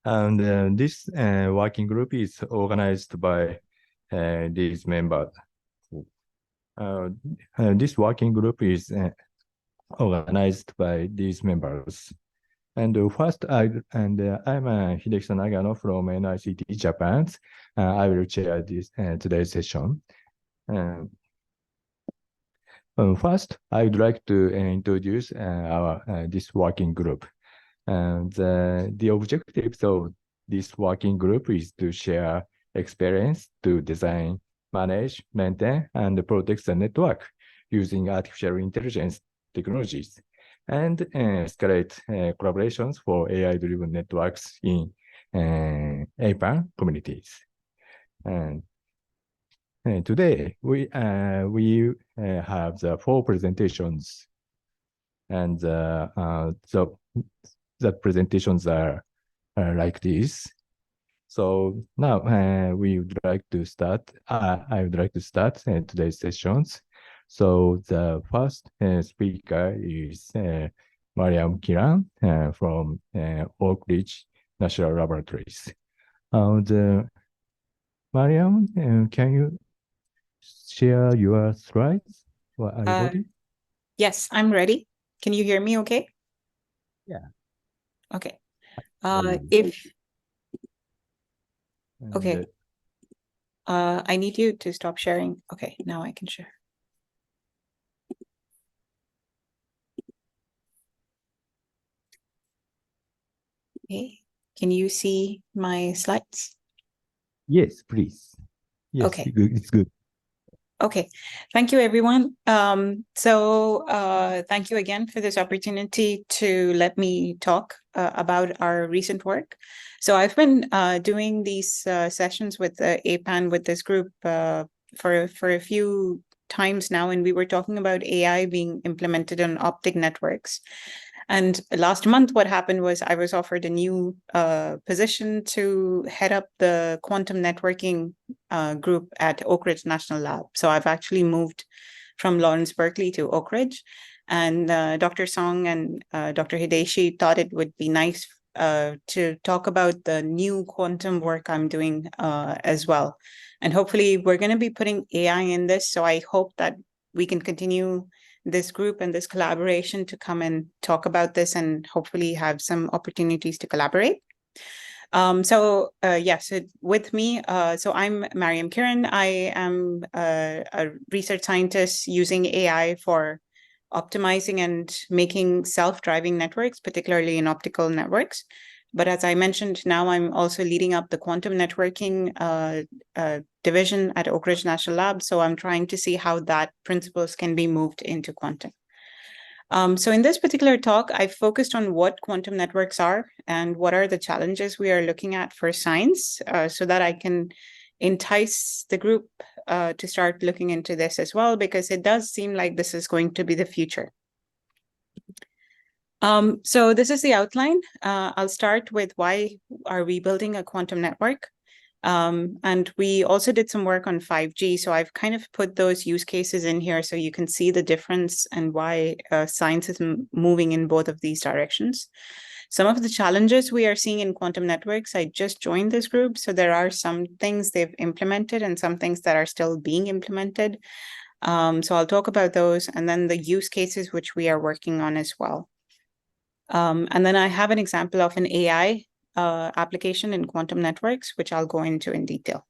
And this working group is organized by these members. This working group is organized by these members. And first, I'm Hideki Nagano from NICT Japan. I will chair this today's session. First, I would like to introduce this working group. And the objectives of this working group is to share experience to design, manage, maintain, and protect the network using artificial intelligence technologies, and escalate collaborations for AI-driven networks in APAN communities. And today, we have the 4 presentations, and the presentations are like this. So now we would like to start. I would like to start today's sessions. So the first speaker is Mariam Kiran from Oak Ridge National Laboratories. Mariam, can you share your slides? Are you ready? Yes, I'm ready. Can you hear me okay? Yeah. Okay. I need you to stop sharing. Okay, now I can share. Okay, can you see my slides? Yes, please. Yes, okay. It's good. Okay, thank you, everyone. Thank you again for this opportunity to let me talk about our recent work. So I've been doing these sessions with APAN with this group for a few times now, and we were talking about AI being implemented on optic networks. And last month, what happened was I was offered a new position to head up the quantum networking group at Oak Ridge National Lab. So I've actually moved from Lawrence Berkeley to Oak Ridge. And Dr. Song and Dr. Hideshi thought it would be nice to talk about the new quantum work I'm doing as well. And hopefully we're going to be putting AI in this. So I hope that we can continue this group and this collaboration to come and talk about this and hopefully have some opportunities to collaborate. With me, so I'm Mariam Kiran. I am a research scientist using AI for optimizing and making self-driving networks, particularly in optical networks. But as I mentioned, now I'm also leading up the quantum networking division at Oak Ridge National Lab. So I'm trying to see how that principles can be moved into quantum. So in this particular talk, I focused on what quantum networks are and what are the challenges we are looking at for science so that I can entice the group to start looking into this as well, because it does seem like this is going to be the future. So this is the outline. I'll start with why are we building a quantum network? And we also did some work on 5G. So I've kind of put those use cases in here so you can see the difference and why science is moving in both of these directions. Some of the challenges we are seeing in quantum networks, I just joined this group. So there are some things they've implemented and some things that are still being implemented. So I'll talk about those and then the use cases which we are working on as well. And then I have an example of an AI application in quantum networks, which I'll go into in detail.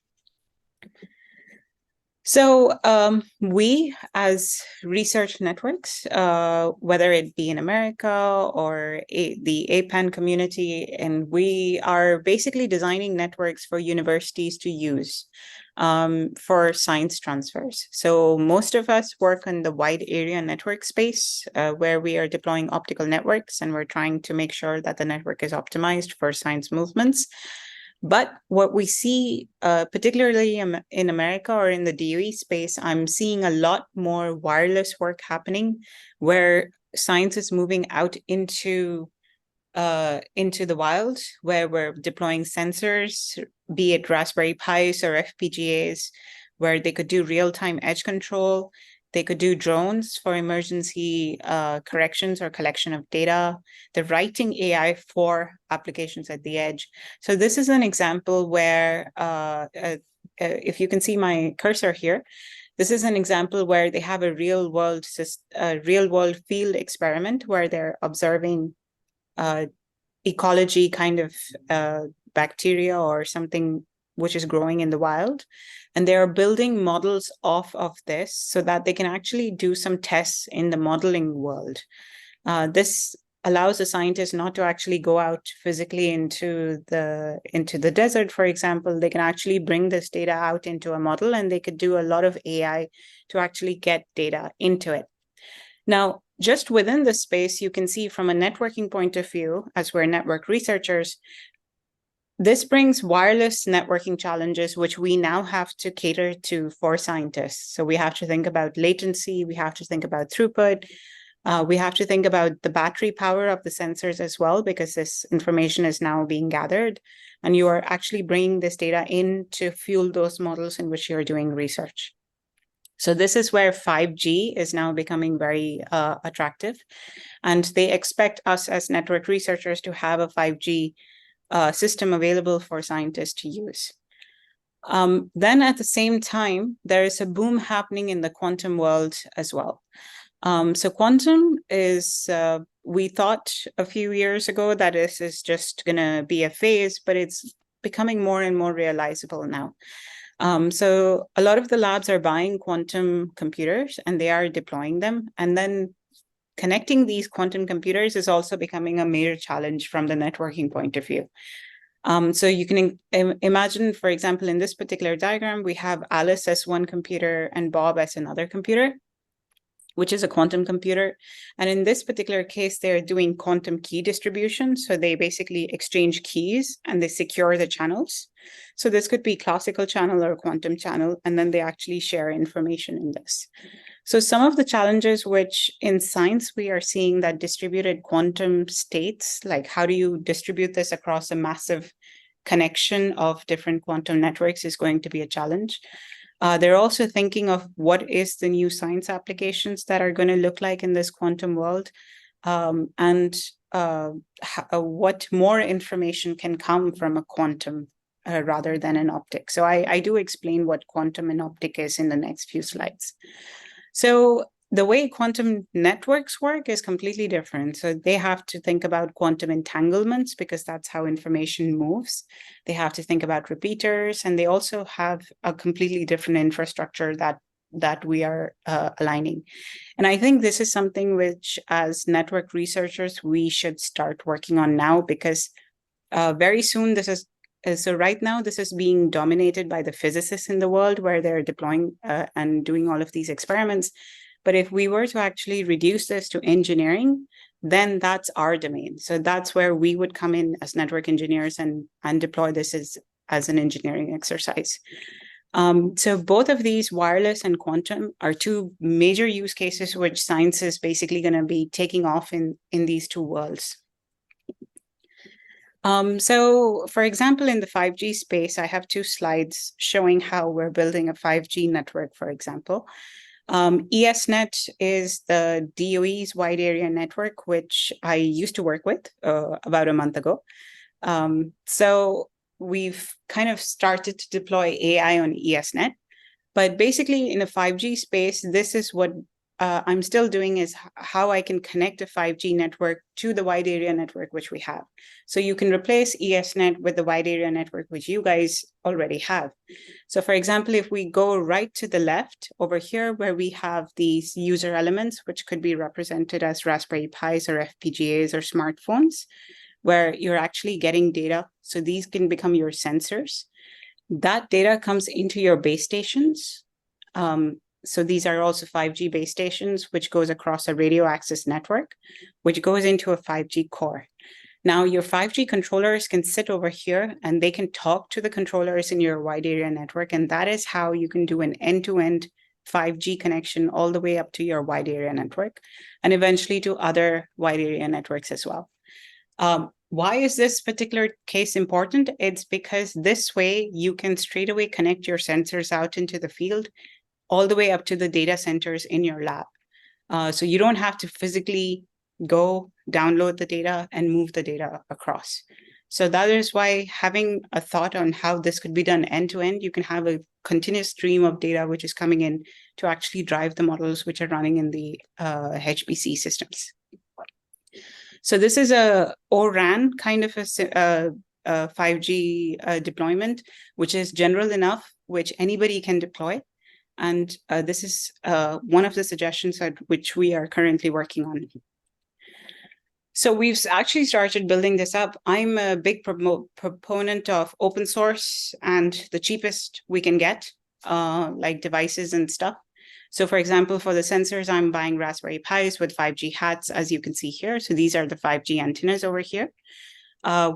So we as research networks, whether it be in America or the APAN community, and we are basically designing networks for universities to use for science transfers. So most of us work in the wide area network space where we are deploying optical networks and we're trying to make sure that the network is optimized for science movements. But what we see, particularly in America or in the DOE space, I'm seeing a lot more wireless work happening where science is moving out into the wild, where we're deploying sensors, be it Raspberry Pis or FPGAs, where they could do real-time edge control. They could do drones for emergency corrections or collection of data. They're writing AI for applications at the edge. So this is an example where, if you can see my cursor here, this is an example where they have a real world field experiment where they're observing ecology kind of bacteria or something which is growing in the wild. And they are building models off of this so that they can actually do some tests in the modeling world. This allows the scientists not to actually go out physically into the desert, for example. They can actually bring this data out into a model, and they could do a lot of AI to actually get data into it. Now, just within the space, you can see from a networking point of view, as we're network researchers, this brings wireless networking challenges, which we now have to cater to for scientists. So we have to think about latency, we have to think about throughput, we have to think about the battery power of the sensors as well, because this information is now being gathered, and you are actually bringing this data in to fuel those models in which you're doing research. So this is where 5G is now becoming very attractive, and they expect us as network researchers to have a 5G system available for scientists to use. Then at the same time, there is a boom happening in the quantum world as well. So quantum is, we thought a few years ago that this is just going to be a phase, but it's becoming more and more realizable now. So a lot of the labs are buying quantum computers and they are deploying them. And then connecting these quantum computers is also becoming a major challenge from the networking point of view. So you can imagine, for example, in this particular diagram, we have Alice as one computer and Bob as another computer, which is a quantum computer. And in this particular case, they're doing quantum key distribution. So they basically exchange keys and they secure the channels. So this could be classical channel or quantum channel, and then they actually share information in this. So some of the challenges which in science we are seeing that distributed quantum states, like how do you distribute this across a massive connection of different quantum networks, is going to be a challenge. They're also thinking of what is the new science applications that are going to look like in this quantum world, and what more information can come from a quantum rather than an optic. So I do explain what quantum and optic is in the next few slides. So the way quantum networks work is completely different. So they have to think about quantum entanglements because that's how information moves. They have to think about repeaters, and they also have a completely different infrastructure that we are aligning. And I think this is something which, as network researchers, we should start working on now, because very soon this is. So right now, this is being dominated by the physicists in the world, where they're deploying and doing all of these experiments. But if we were to actually reduce this to engineering, then that's our domain. So that's where we would come in as network engineers and deploy this as an engineering exercise. So both of these, wireless and quantum, are two major use cases which science is basically going to be taking off in these two worlds. So, for example, in the 5G space, I have two slides showing how we're building a 5G network, for example. ESNet is the DOE's wide area network, which I used to work with about a month ago. So we've kind of started to deploy AI on ESNet. But basically, in the 5G space, this is what I'm still doing, is how I can connect a 5G network to the wide area network which we have. So you can replace ESNet with the wide area network which you guys already have. So for example, if we go right to the left over here, where we have these user elements, which could be represented as Raspberry Pis or FPGAs or smartphones, where you're actually getting data. So these can become your sensors. That data comes into your base stations. So these are also 5G base stations, which goes across a radio access network, which goes into a 5G core. Now, your 5G controllers can sit over here and they can talk to the controllers in your wide area network. And that is how you can do an end-to-end 5G connection all the way up to your wide area network, and eventually to other wide area networks as well. Why is this particular case important? It's because this way you can straight away connect your sensors out into the field all the way up to the data centers in your lab. So you don't have to physically go download the data and move the data across. So that is why having a thought on how this could be done end to end, you can have a continuous stream of data which is coming in to actually drive the models which are running in the HPC systems. So this is a ORAN kind of a 5G deployment, which is general enough, which anybody can deploy. And this is one of the suggestions at which we are currently working on. So we've actually started building this up. I'm a big proponent of open source and the cheapest we can get, like devices and stuff. So for example, for the sensors, I'm buying Raspberry Pis with 5G hats, as you can see here. So these are the 5G antennas over here,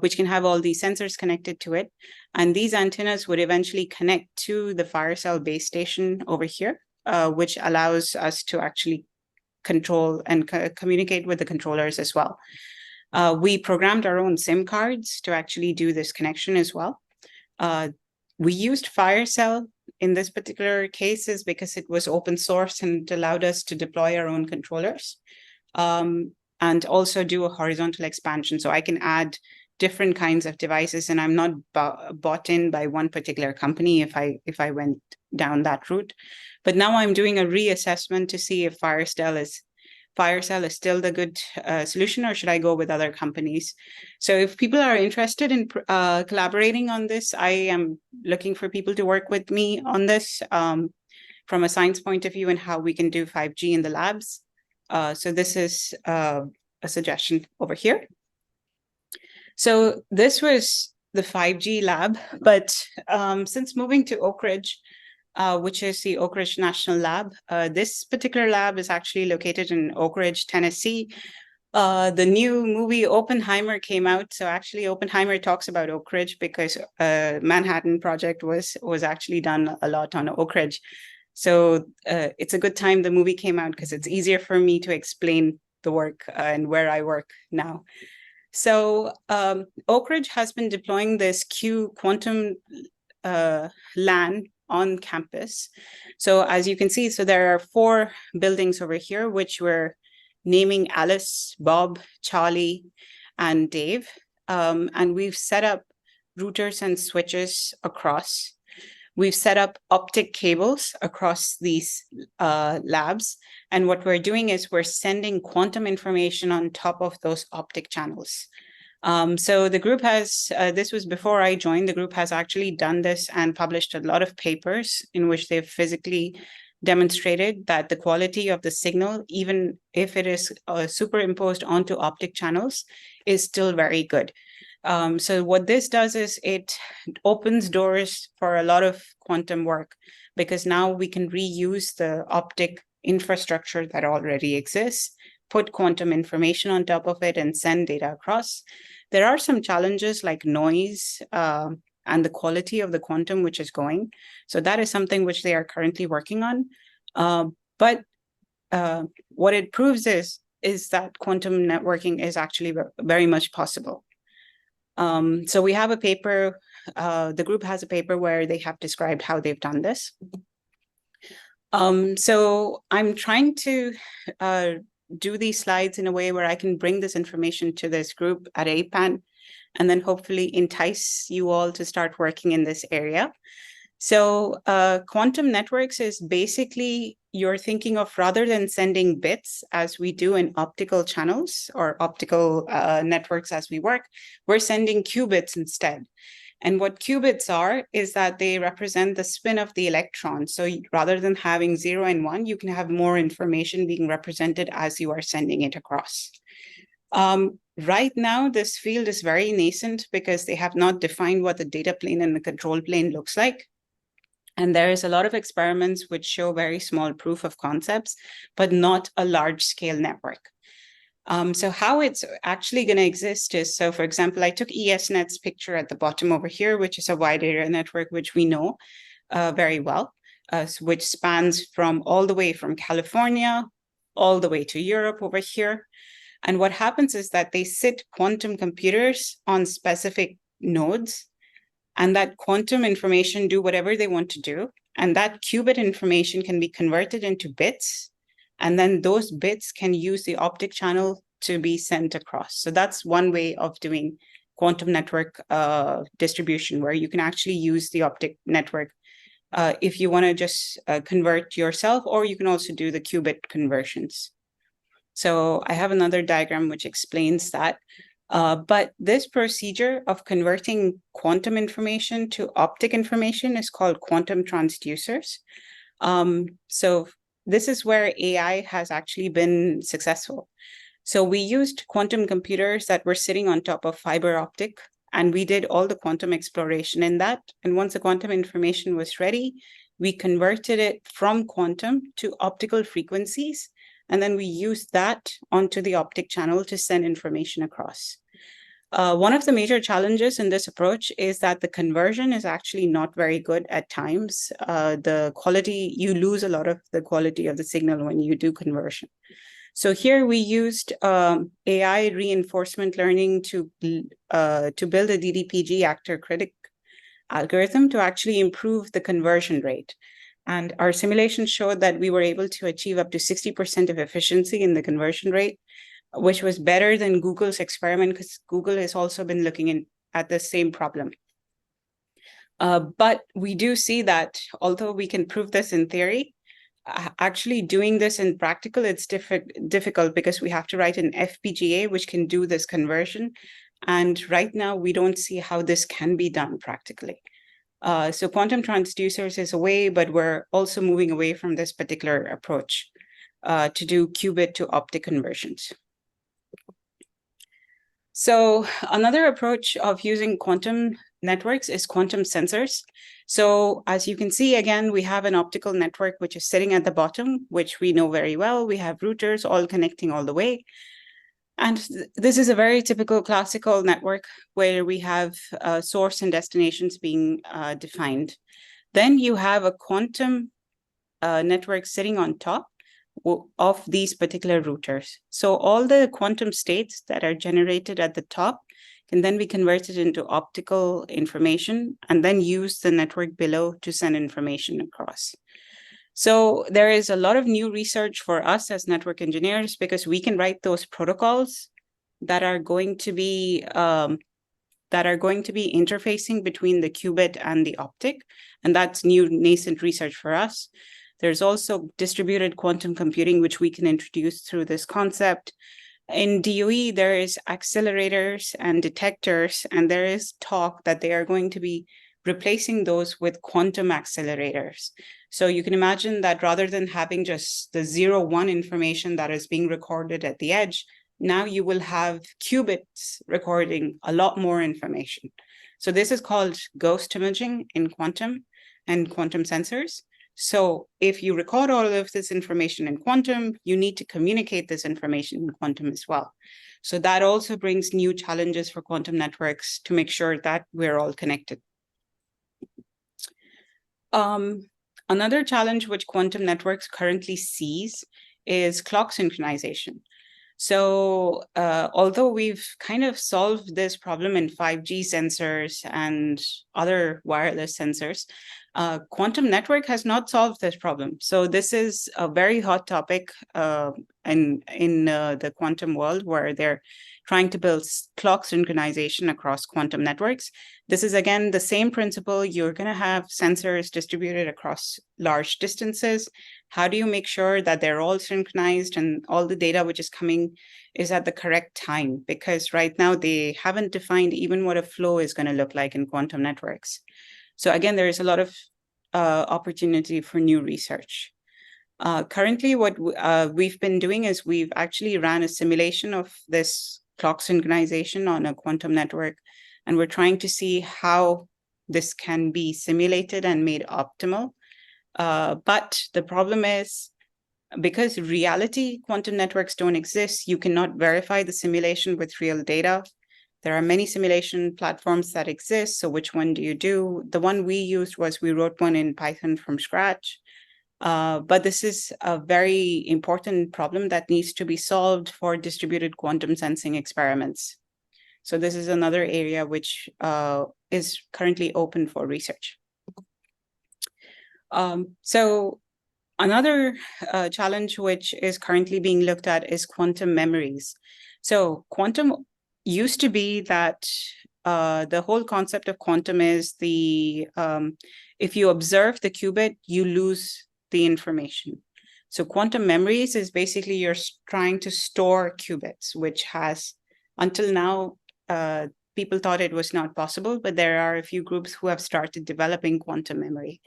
which can have all these sensors connected to it. And these antennas would eventually connect to the FireCell base station over here, which allows us to actually control and communicate with the controllers as well. We programmed our own SIM cards to actually do this connection as well. We used FireCell in this particular case is because it was open source and it allowed us to deploy our own controllers and also do a horizontal expansion. So I can add different kinds of devices, and I'm not bought in by one particular company if I went down that route. But now I'm doing a reassessment to see if FireCell is still the good solution, or should I go with other companies? So if people are interested in collaborating on this, I am looking for people to work with me on this from a science point of view and how we can do 5G in the labs. So this is a suggestion over here. So this was the 5G lab, but since moving to Oak Ridge, which is the Oak Ridge National Lab, this particular lab is actually located in Oak Ridge, Tennessee. The new movie Oppenheimer came out. So actually Oppenheimer talks about Oak Ridge because Manhattan Project was actually done a lot on Oak Ridge. So it's a good time the movie came out because it's easier for me to explain the work and where I work now. So Oak Ridge has been deploying this Q quantum LAN on campus. So as you can see, so there are 4 buildings over here, which we're naming Alice, Bob, Charlie, and Dave. And we've set up routers and switches across. We've set up optic cables across these labs. And what we're doing is we're sending quantum information on top of those optic channels. So the group has, this was before I joined, the group has actually done this and published a lot of papers in which they've physically demonstrated that the quality of the signal, even if it is superimposed onto optic channels, is still very good. So what this does is it opens doors for a lot of quantum work, because now we can reuse the optic infrastructure that already exists, put quantum information on top of it, and send data across. There are some challenges like noise and the quality of the quantum which is going. So that is something which they are currently working on. But what it proves is that quantum networking is actually very much possible. So we have a paper, the group has a paper where they have described how they've done this. So I'm trying to do these slides in a way where I can bring this information to this group at APAN and then hopefully entice you all to start working in this area. So quantum networks is basically you're thinking of, rather than sending bits as we do in optical channels or optical networks as we work, we're sending qubits instead. And what qubits are is that they represent the spin of the electron. So rather than having 0 and 1, you can have more information being represented as you are sending it across. Right now, this field is very nascent because they have not defined what the data plane and the control plane looks like. And there is a lot of experiments which show very small proof of concepts, but not a large scale network. So how it's actually going to exist is, so for example, I took ESNet's picture at the bottom over here, which is a wide area network, which we know very well, which spans from all the way from California, all the way to Europe over here. And what happens is that they sit quantum computers on specific nodes, and that quantum information do whatever they want to do. And that qubit information can be converted into bits, and then those bits can use the optic channel to be sent across. So that's one way of doing quantum network distribution, where you can actually use the optic network if you want to just convert yourself, or you can also do the qubit conversions. So I have another diagram which explains that. But this procedure of converting quantum information to optic information is called quantum transducers. So this is where AI has actually been successful. So we used quantum computers that were sitting on top of fiber optic, and we did all the quantum exploration in that. And once the quantum information was ready, we converted it from quantum to optical frequencies. And then we used that onto the optic channel to send information across. One of the major challenges in this approach is that the conversion is actually not very good at times. The quality, you lose a lot of the quality of the signal when you do conversion. So here we used AI reinforcement learning to build a DDPG actor critic algorithm to actually improve the conversion rate. And our simulation showed that we were able to achieve up to 60% of efficiency in the conversion rate, which was better than Google's experiment, because Google has also been looking at the same problem. But we do see that although we can prove this in theory, actually doing this in practical, it's difficult because we have to write an FPGA which can do this conversion. And right now, we don't see how this can be done practically. So quantum transducers is a way, but we're also moving away from this particular approach to do qubit to optic conversions. So another approach of using quantum networks is quantum sensors. So as you can see, again, we have an optical network which is sitting at the bottom, which we know very well. We have routers all connecting all the way. And this is a very typical classical network where we have source and destinations being defined. Then you have a quantum network sitting on top of these particular routers. So all the quantum states that are generated at the top can then be converted into optical information and then use the network below to send information across. So there is a lot of new research for us as network engineers because we can write those protocols that are going to be interfacing between the qubit and the optic, and that's new nascent research for us. There's also distributed quantum computing, which we can introduce through this concept. In DOE, there is accelerators and detectors, and there is talk that they are going to be replacing those with quantum accelerators. So you can imagine that rather than having just the 0-1 information that is being recorded at the edge, now you will have qubits recording a lot more information. So this is called ghost imaging in quantum and quantum sensors. So if you record all of this information in quantum, you need to communicate this information in quantum as well. So that also brings new challenges for quantum networks to make sure that we're all connected. Another challenge which quantum networks currently sees is clock synchronization. So although we've kind of solved this problem in 5G sensors and other wireless sensors, quantum network has not solved this problem. So this is a very hot topic in the quantum world, where they're trying to build clock synchronization across quantum networks. This is, again, the same principle. You're going to have sensors distributed across large distances. How do you make sure that they're all synchronized and all the data which is coming is at the correct time? Because right now they haven't defined even what a flow is going to look like in quantum networks. So again, there is a lot of opportunity for new research. Currently, what we've been doing is we've actually ran a simulation of this clock synchronization on a quantum network, and we're trying to see how this can be simulated and made optimal. But the problem is, because reality quantum networks don't exist, you cannot verify the simulation with real data. There are many simulation platforms that exist. So which one do you do? The one we used was we wrote one in Python from scratch. But this is a very important problem that needs to be solved for distributed quantum sensing experiments. So this is another area which is currently open for research. So another challenge which is currently being looked at is quantum memories. So quantum used to be that the whole concept of quantum is if you observe the qubit, you lose the information. So quantum memories is basically you're trying to store qubits, which has, until now, people thought it was not possible, but there are a few groups who have started developing quantum memory.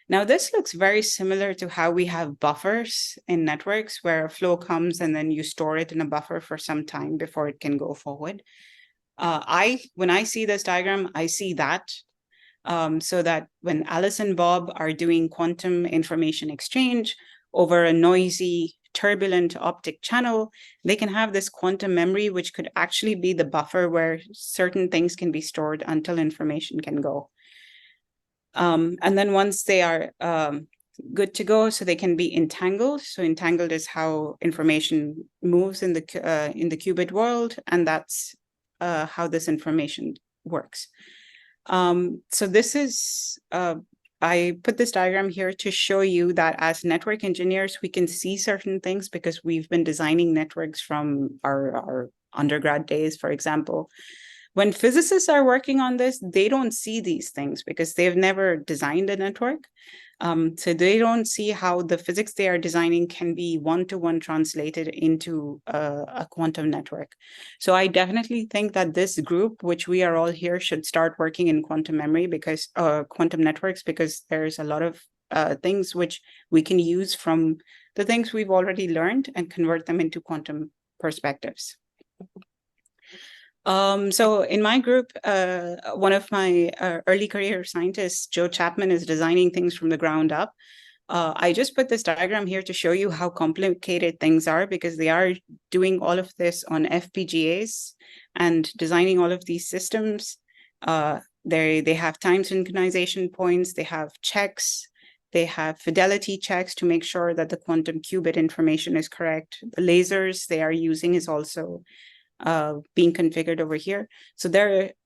Now, this looks very similar to how we have buffers in networks where a flow comes and then you store it in a buffer for some time before it can go forward. When I see this diagram, I see that so that when Alice and Bob are doing quantum information exchange over a noisy, turbulent optic channel, they can have this quantum memory, which could actually be the buffer where certain things can be stored until information can go. And then once they are good to go, so they can be entangled. So entangled is how information moves in the qubit world, and that's how this information works. So this is, I put this diagram here to show you that as network engineers, we can see certain things because we've been designing networks from our undergrad days, for example. When physicists are working on this, they don't see these things because they've never designed a network. So they don't see how the physics they are designing can be one-to-one translated into a quantum network. So I definitely think that this group, which we are all here, should start working in quantum memory because quantum networks, because there's a lot of things which we can use from the things we've already learned and convert them into quantum perspectives. So in my group, one of my early career scientists, Joe Chapman, is designing things from the ground up. I just put this diagram here to show you how complicated things are because they are doing all of this on FPGAs and designing all of these systems. They have time synchronization points, they have checks, they have fidelity checks to make sure that the quantum qubit information is correct. The lasers they are using is also being configured over here. So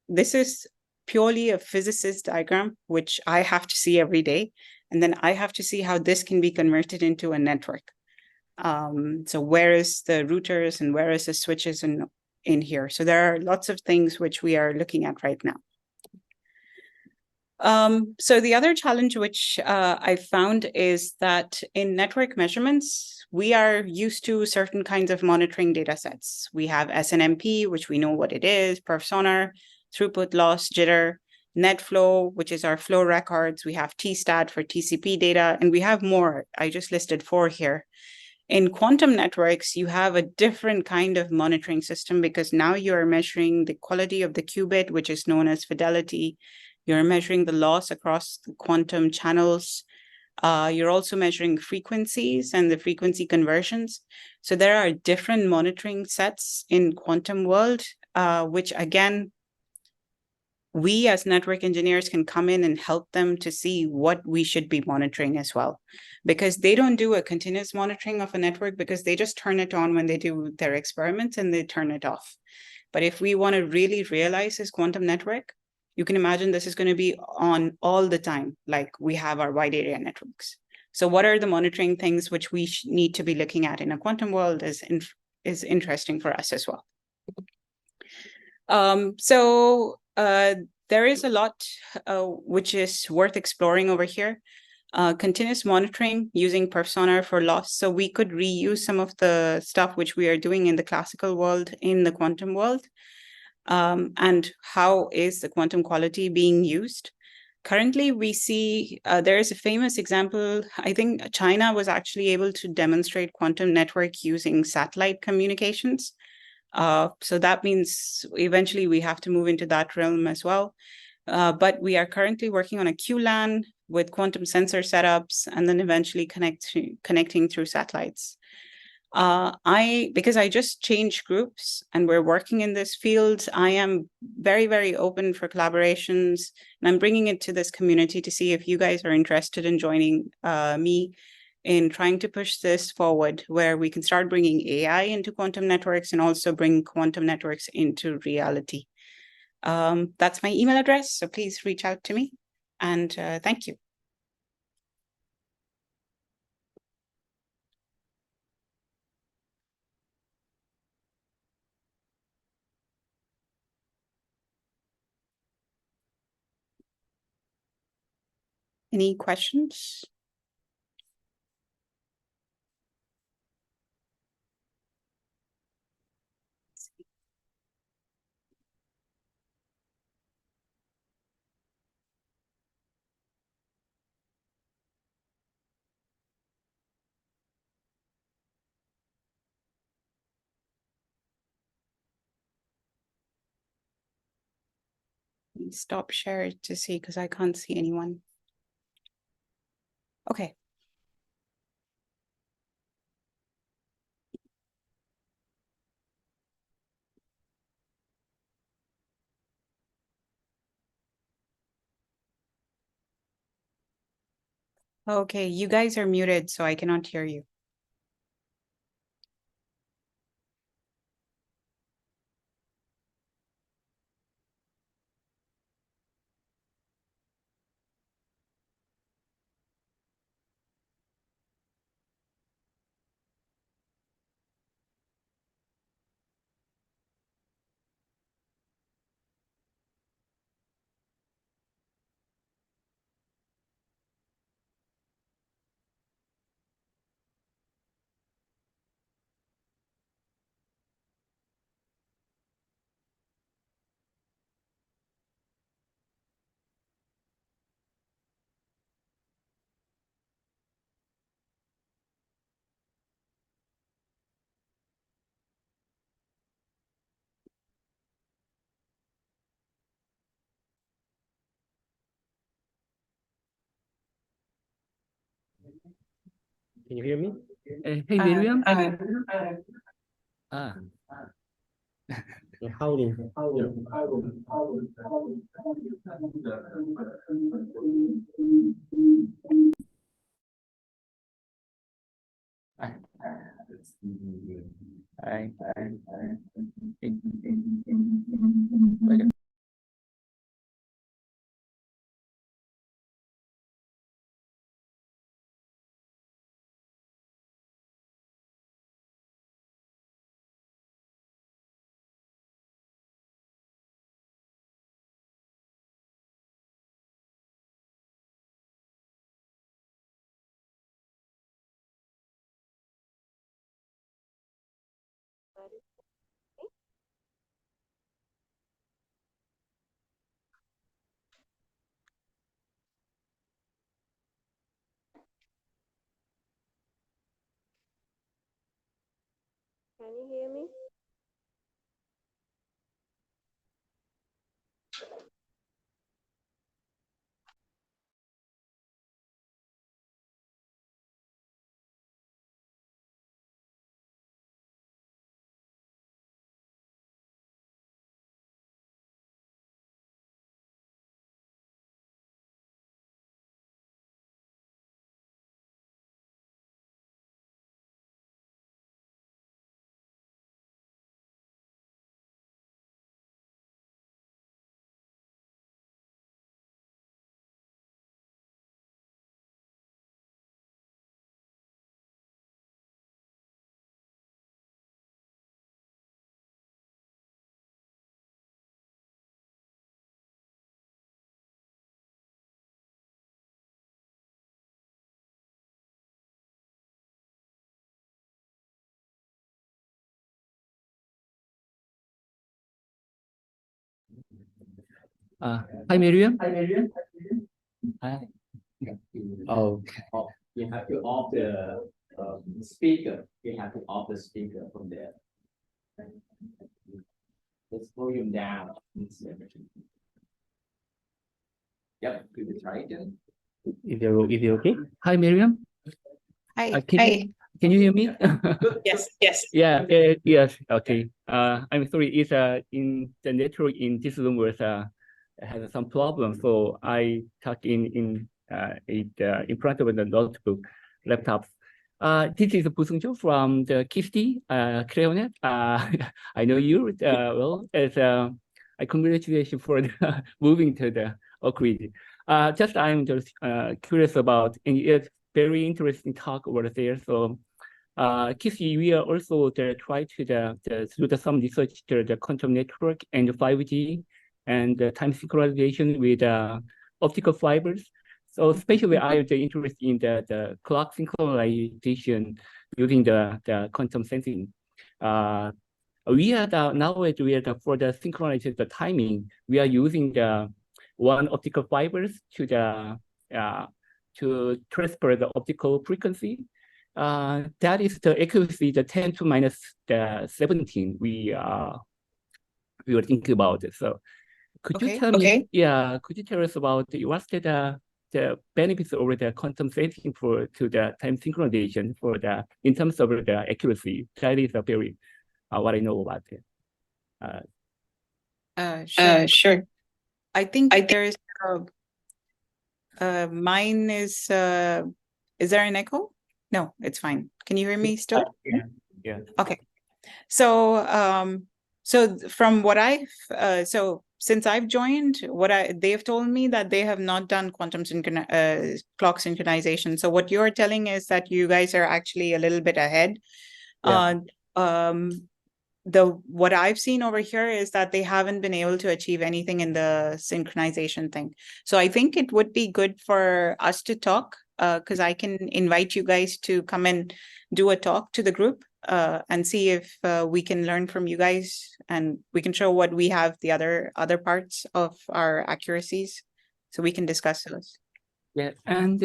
this is purely a physicist diagram, which I have to see every day. And then I have to see how this can be converted into a network. So where is the routers and where is the switches in here? So there are lots of things which we are looking at right now. So the other challenge which I found is that in network measurements, we are used to certain kinds of monitoring data sets. We have SNMP, which we know what it is, perf sonar, throughput loss, jitter, net flow, which is our flow records. We have tstat for TCP data, and we have more. I just listed 4 here. In quantum networks, you have a different kind of monitoring system because now you are measuring the quality of the qubit, which is known as fidelity. You're measuring the loss across the quantum channels. You're also measuring frequencies and the frequency conversions. So there are different monitoring sets in quantum world, which again, we as network engineers can come in and help them to see what we should be monitoring as well. Because they don't do a continuous monitoring of a network because they just turn it on when they do their experiments and they turn it off. But if we want to really realize this quantum network, you can imagine this is going to be on all the time, like we have our wide area networks. So what are the monitoring things which we need to be looking at in a quantum world is interesting for us as well. There is a lot which is worth exploring over here. Continuous monitoring using perf sonar for loss. So we could reuse some of the stuff which we are doing in the classical world in the quantum world. And how is the quantum quality being used? Currently, we see there is a famous example. I think China was actually able to demonstrate quantum network using satellite communications. So that means eventually we have to move into that realm as well. But we are currently working on a QLAN with quantum sensor setups and then eventually connecting through satellites. Because I just changed groups and we're working in this field, I am very, very open for collaborations, and I'm bringing it to this community to see if you guys are interested in joining me in trying to push this forward, where we can start bringing AI into quantum networks and also bring quantum networks into reality. That's my email address, so please reach out to me, and thank you. Any questions? Stop share to see, because I can't see anyone. Okay. Okay, you guys are muted, so I cannot hear you. Can you hear me? Hey, Miriam. Howling. Can you hear me? Hi, Miriam. Hi. Oh, You have to off the speaker. You have to off the speaker from there. Let's volume down. Yep, good to try again. is it okay? Hi, Miriam. Hi. Can you hear me? Yes. Yeah. Yes. Okay. I'm sorry. It's in the network in this room was has some problem, so I talk in front of the notebook laptop. This is Pusungjo from the KISTI Cleonet. I know you well. As I congratulate you for the moving to the Oak Ridge. I'm just curious about, and it's very interesting talk over there. So, KISTI, we are also try to do some research to the quantum network and 5G and time synchronization with optical fibers. So especially I am interested in the clock synchronization using the quantum sensing. We are nowadays for the synchronize the timing, we are using the one optical fibers to the to transfer the optical frequency. That is the accuracy, the 10 to minus the 17 we were thinking about it. So could you tell me, could you tell us about what's the benefits of the quantum sensing to the time synchronization in terms of the accuracy? That is a very what I know about it. Sure. I think there's mine is there an echo? No, it's fine. Can you hear me still? Yeah. Okay. So from what since I've joined, they've told me that they have not done quantum clock synchronization. So what you're telling is that you guys are actually a little bit ahead. Yeah. What I've seen over here is that they haven't been able to achieve anything in the synchronization thing. So I think it would be good for us to talk, because I can invite you guys to come and do a talk to the group, and see if we can learn from you guys, and we can show what we have, the other parts of our accuracies, so we can discuss those. Yeah, and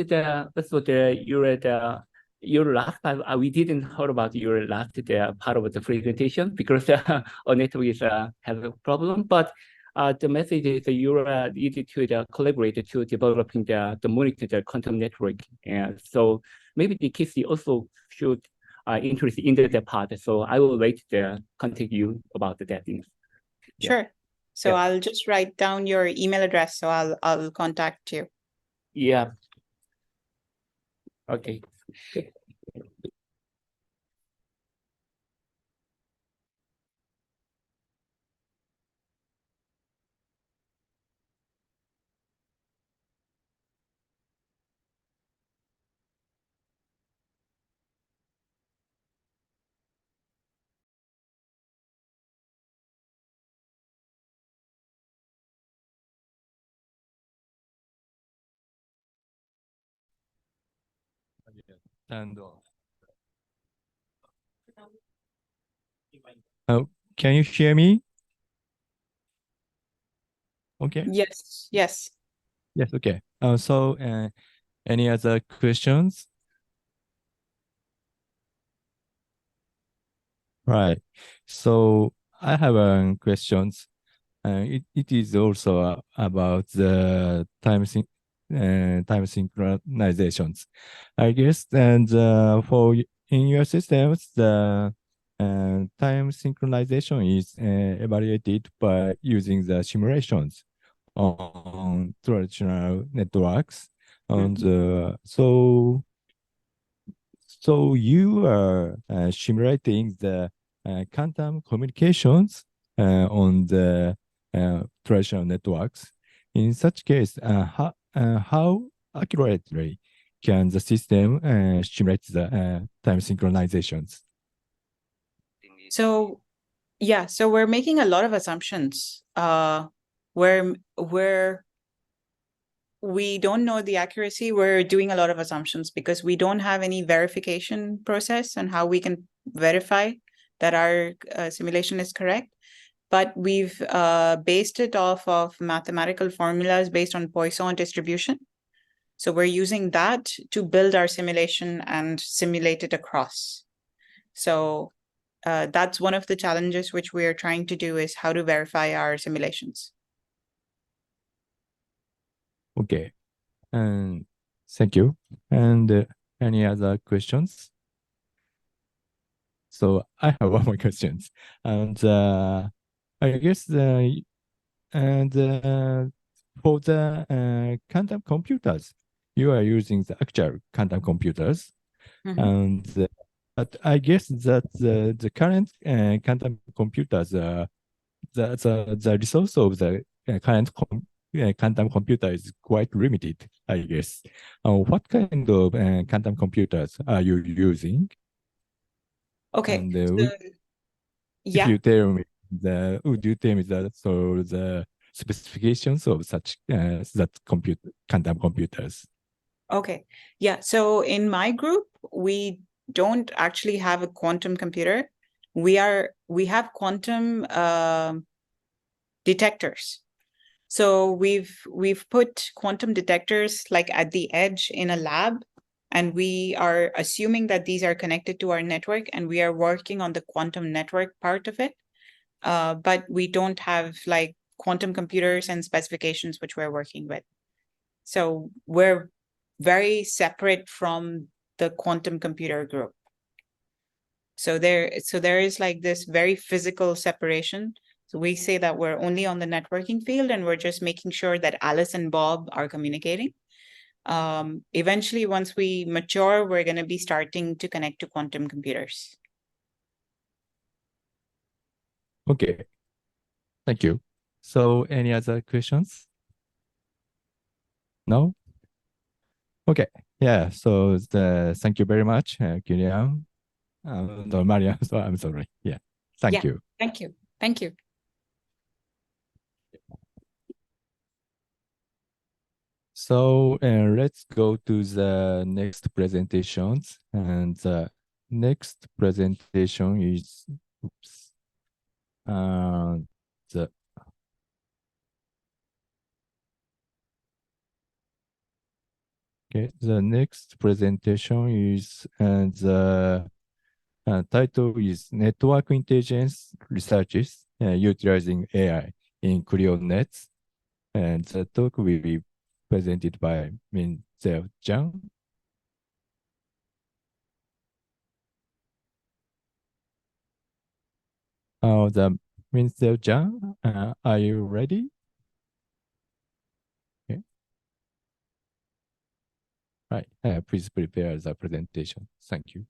your last part, we didn't heard about your last part of the presentation because our network is has a problem. But the message is that you need to collaborate to developing the monitor the quantum network, and so maybe the KC also should interested in that part. So I will wait to contact you about that thing. Yeah. Sure. So I'll just write down your email address. So I'll contact you. Yeah. Okay. And can you hear me? Okay. Yes. Yes. Yes. Okay. So, any other questions? Right. So I have questions. It is also about the time synchronizations, I guess. And in your systems, the time synchronization is evaluated by using the simulations on traditional networks. And so you are simulating the quantum communications on the traditional networks. In such case, how accurately can the system simulate the time synchronizations? So yeah, so we're making a lot of assumptions. Where we don't know the accuracy, we're doing a lot of assumptions because we don't have any verification process on how we can verify that our simulation is correct. But we've based it off of mathematical formulas based on Poisson distribution. So we're using that to build our simulation and simulate it across. So that's one of the challenges which we are trying to do, is how to verify our simulations. Okay. Thank you. And any other questions? So I have one more questions. And I guess for the quantum computers, you are using the actual quantum computers. And but I guess that the current quantum computers, the resource of the current quantum computer is quite limited, I guess. What kind of quantum computers are you using? Okay. And Yeah. if you tell me would you tell me the specifications of such that quantum computers? Okay. Yeah. So in my group, we don't actually have a quantum computer. We have quantum detectors. So we've put quantum detectors like at the edge in a lab, and we are assuming that these are connected to our network, and we are working on the quantum network part of it. But we don't have like quantum computers and specifications which we're working with. So we're very separate from the quantum computer group. So there is like this very physical separation. So we say that we're only on the networking field, and we're just making sure that Alice and Bob are communicating. Eventually, once we mature, we're going to be starting to connect to quantum computers. Okay. Thank you. So any other questions? No? Okay. Yeah. So thank you very much, Gillian. No, Mariam. So I'm sorry. Yeah. Thank you. Thank you. Thank you. So let's go to the next presentations. And the next presentation is oops, the okay. The next presentation is the title is Network Intelligence Researches Utilizing AI in ClearNets. And the talk will be presented by Min Zhao Zhang. The Min Zhao Zhang, are you ready? Okay. Right. Please prepare the presentation. Thank you.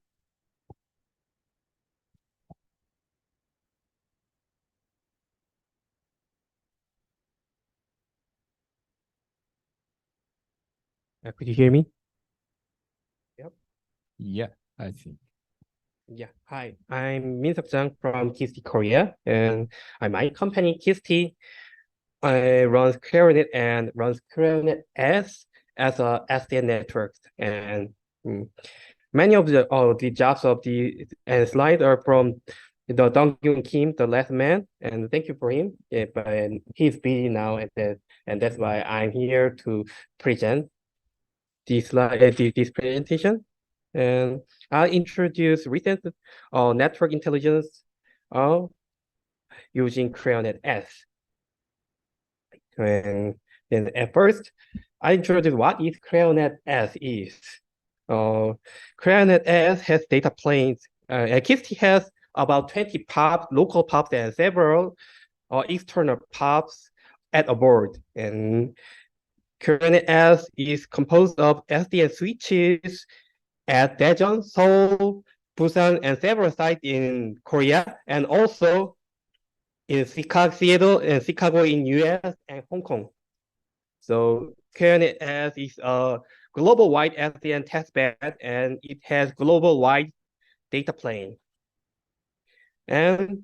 Could you hear me? Yeah, I think. Yeah. Hi, I'm Min Zhang from KIST Korea, and my company KIST runs ClearNet and runs ClearNet S as a SDN network. And many of the jobs of the slide are from the Dong-Kyun Kim, the last man, and thank you for him. Yeah, but he's busy now, and that's why I'm here to present this presentation. And I'll introduce recent network intelligence using ClearNet S. And then at first, I introduce what is ClearNet S is. ClearNet S has data planes. KIST has about 20 POPs, local POPs, and several external POPs at a board. And ClearNet S is composed of SDN switches at Daejeon, Seoul, Busan, and several sites in Korea, and also in Chicago, Seattle, and Chicago in US and Hong Kong. So KNS is a global-wide SDN testbed, and it has global-wide data plane. And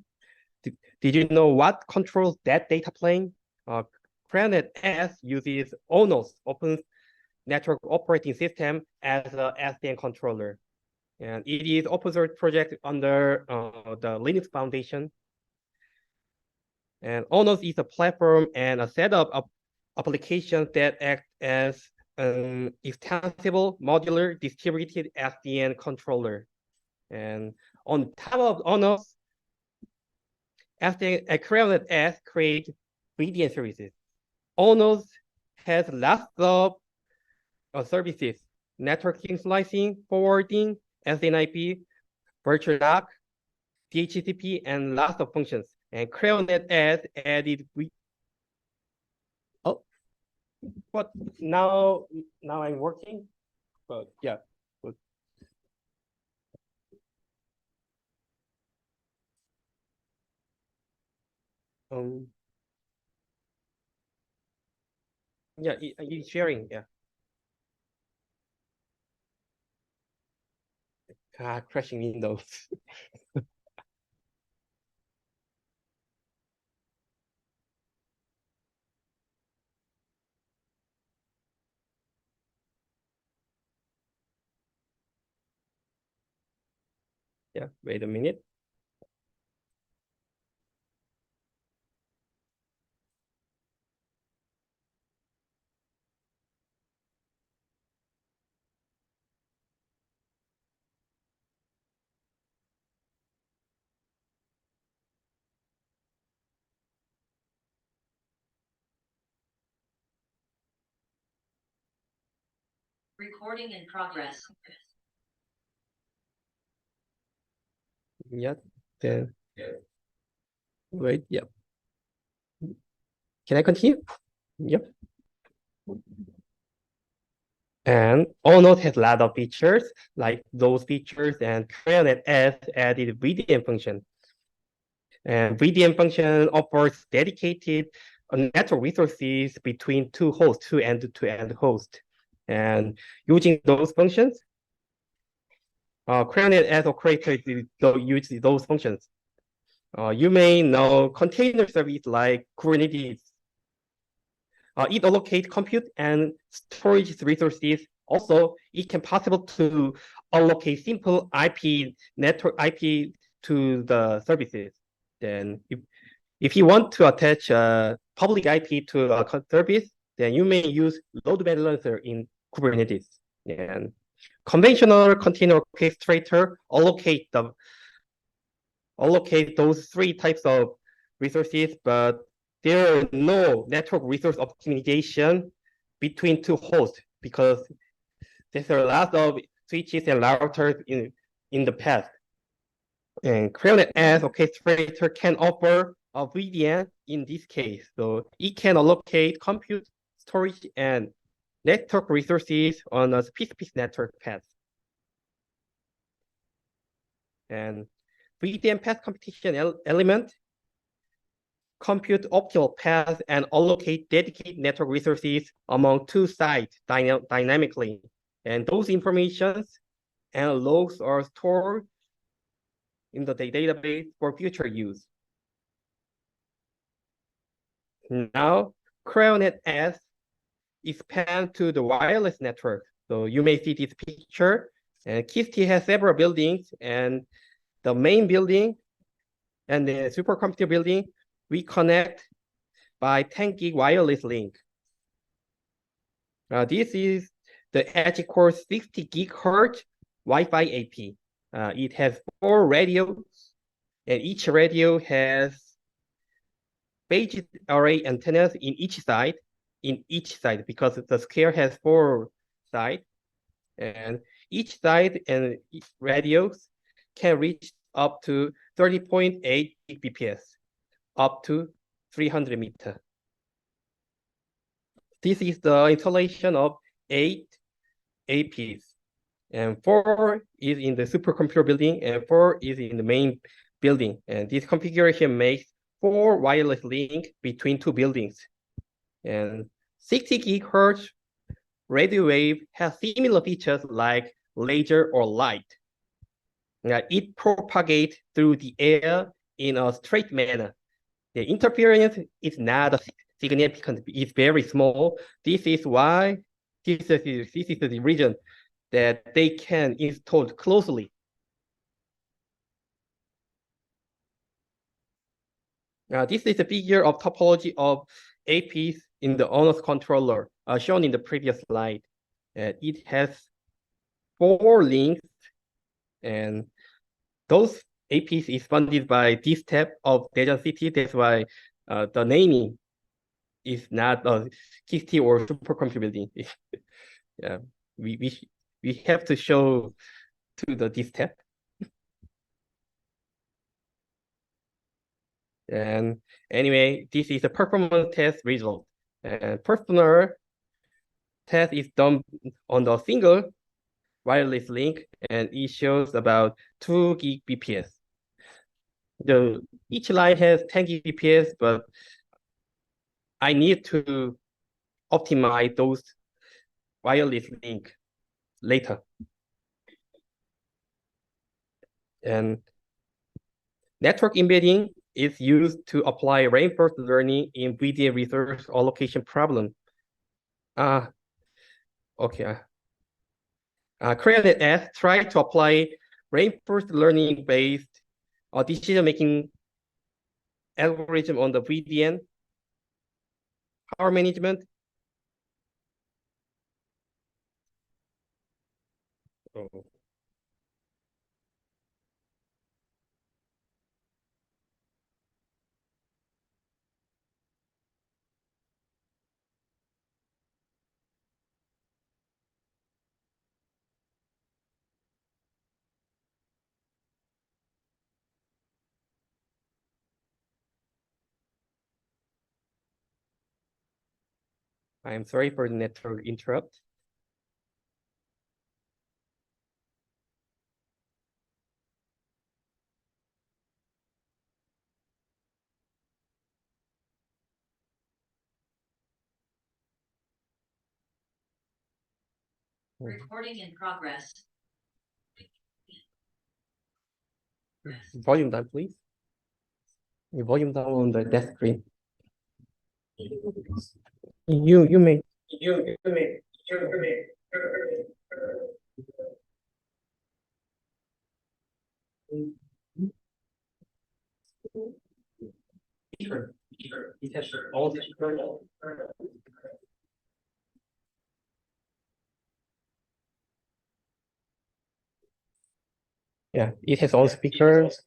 did you know what controls that data plane? KNet S uses ONOS, Open Network Operating System, as a SDN controller. And it is open source project under the Linux Foundation. And ONOS is a platform and a set of applications that act as an extensible, modular, distributed SDN controller. And on top of ONOS, SDN ClearNet S create VDN services. ONOS has lots of services: networking slicing, forwarding, SNIP, virtual NAC, DHCP, and lots of functions. And ClearNet S added but now I'm working. But yeah. But, yeah, it's sharing. Yeah. Crashing Windows. Yeah, wait a minute. Recording in progress. Yeah, then wait, yep. Can I continue? Yep. And all nodes has a lot of features, like those features and Creonet S added VDM function. And VDM function offers dedicated network resources between two hosts, two end-to-end hosts. And using those functions, Creonet S operator uses those functions. You may know container service like Kubernetes. It allocates compute and storage resources. Also, it can possible to allocate simple IP network IP to the services. Then if you want to attach a public IP to a service, then you may use load balancer in Kubernetes. And conventional container orchestrator allocate those three types of resources, but there are no network resource optimization between two hosts because there's a lot of switches and routers in the past. And Creonet as orchestrator can offer a VDN in this case. So it can allocate compute, storage, and network resources on a specific network path. And VDN path competition element compute optimal path and allocate dedicated network resources among two sites dynamically. And those informations and logs are stored in the database for future use. Now, Creonet S expand to the wireless network. So you may see this picture, and KIST has several buildings, and the main building and the supercomputer building, we connect by 10 gig wireless link. This is the Edge Core 60 gigahertz Wi-Fi AP. It has 4 radios, and each radio has phased array antennas in each side, because the square has 4 sides, and each side and each radios can reach up to 30.8 Gbps, up to 300 meters. This is the installation of 8 APs, and 4 is in the supercomputer building, and 4 is in the main building. And this configuration makes 4 wireless link between 2 buildings. And 60 gigahertz radio wave has similar features like laser or light. It propagates through the air in a straight manner. The interference is not significant, it's very small. This is why this is the region that they can install closely. This is a figure of topology of APs in the ONOS controller, shown in the previous slide. It has 4 links, and those APs is funded by this step of Daejeon City. That's why the naming is not KIST or supercomputer building. Yeah, we have to show to this step. And anyway, this is a performance test result. And personal test is done on the single wireless link, and it shows about 2 Gbps. Each line has 10 Gbps, but I need to optimize those wireless link later. And network embedding is used to apply reinforced learning in VDA resource allocation problem. Okay. Creonet S tried to apply reinforced learning based decision-making algorithm on the VDN, power management. Oh. I'm sorry for the network interrupt. Recording in progress. Volume down, please. Your volume down on the desk screen. You may. Yeah, it has all speakers.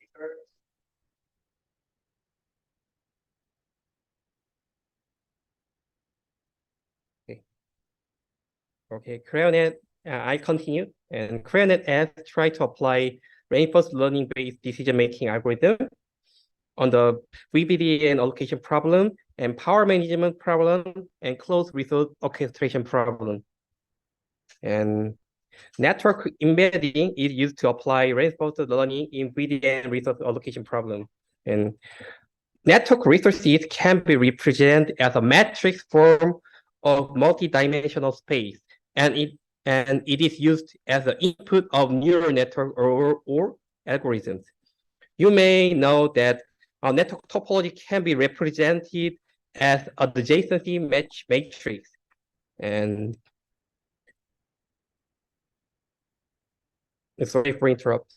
Okay, ClearNet, I continue. And ClearNet S try to apply reinforced learning-based decision-making algorithm on the VBD and allocation problem and power management problem and closed resource orchestration problem. And network embedding is used to apply reinforced learning in VDN and resource allocation problem. And network resources can be represented as a matrix form of multi-dimensional space, and it is used as the input of neural network or algorithms. You may know that our network topology can be represented as a adjacency match matrix. And sorry for interrupt.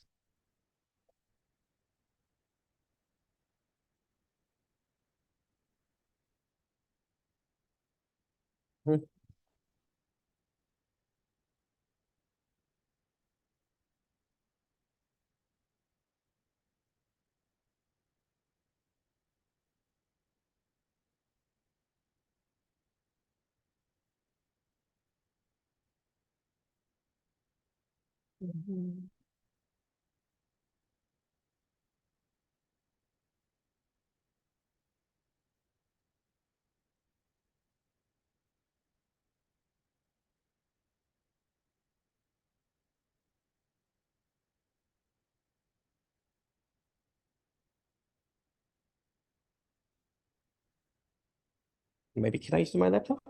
Maybe can I use my laptop?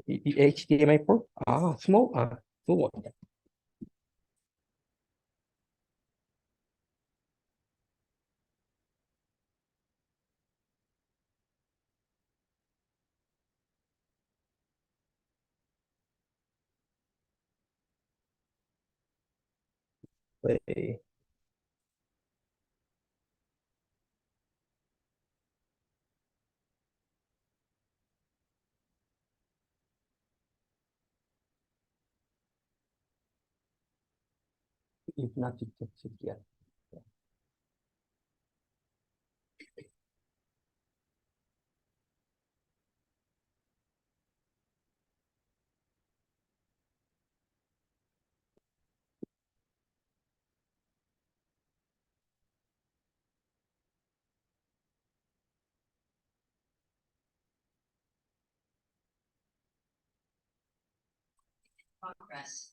HDMI port? Small one. Play. It's not detected yet. Progress.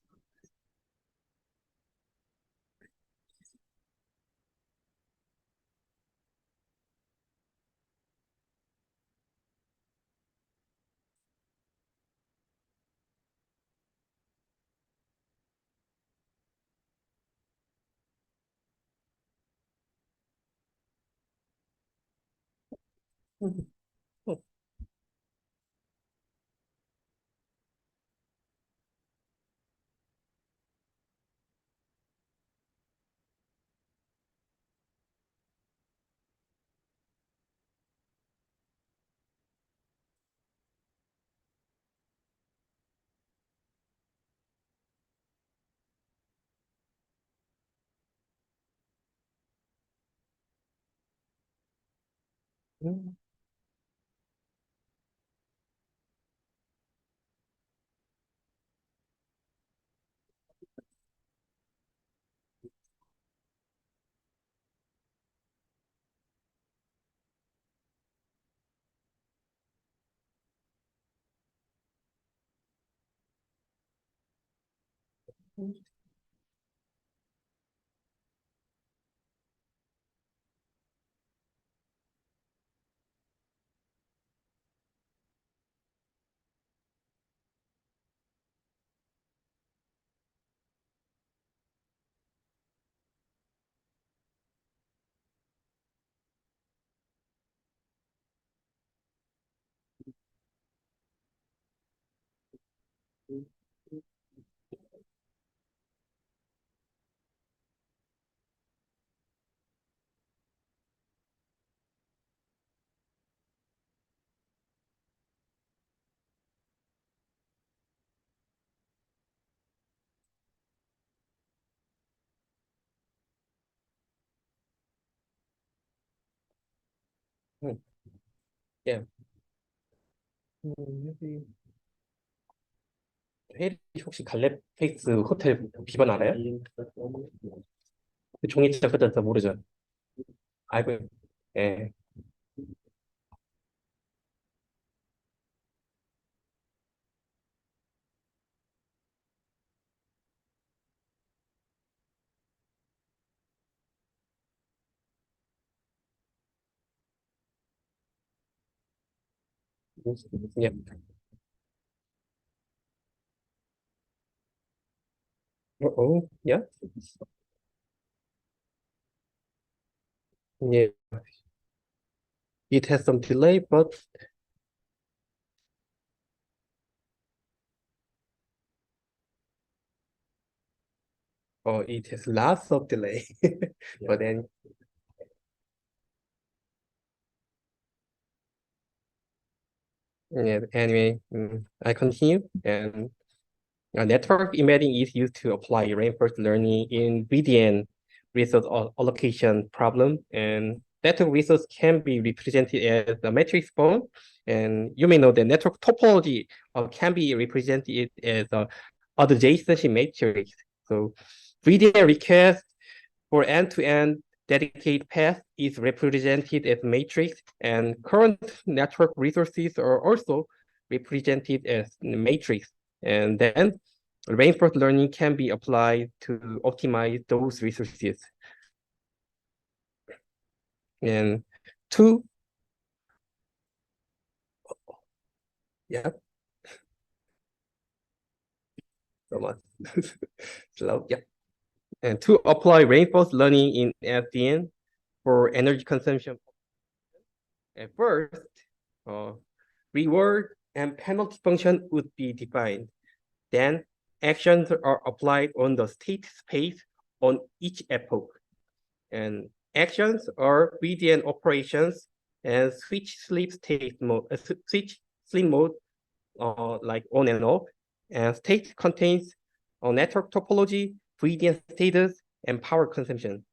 Yeah. 혜리 혹시 갈렙 페이스 호텔 비번 알아요? 그 종이 시작부터 다 모르죠. 알고, 예. 예. Yeah. Yeah. It has some delay, but it has lots of delay. But then, yeah, anyway, I continue. And network embedding is used to apply reinforcement learning in BDN resource allocation problem. And network resource can be represented as a matrix form. And you may know that network topology can be represented as a adjacency matrix. So BDN request for end-to-end dedicated path is represented as matrix, and current network resources are also represented as matrix. And then reinforcement learning can be applied to optimize those resources. And two, yeah, so much slow, yeah. And to apply reinforcement learning in SDN for energy consumption. At first, reward and penalty function would be defined. Then actions are applied on the state space on each epoch. And actions are BDN operations and switch sleep state mode, switch sleep mode, like on and off. And state contains network topology, BDN status, and power consumption.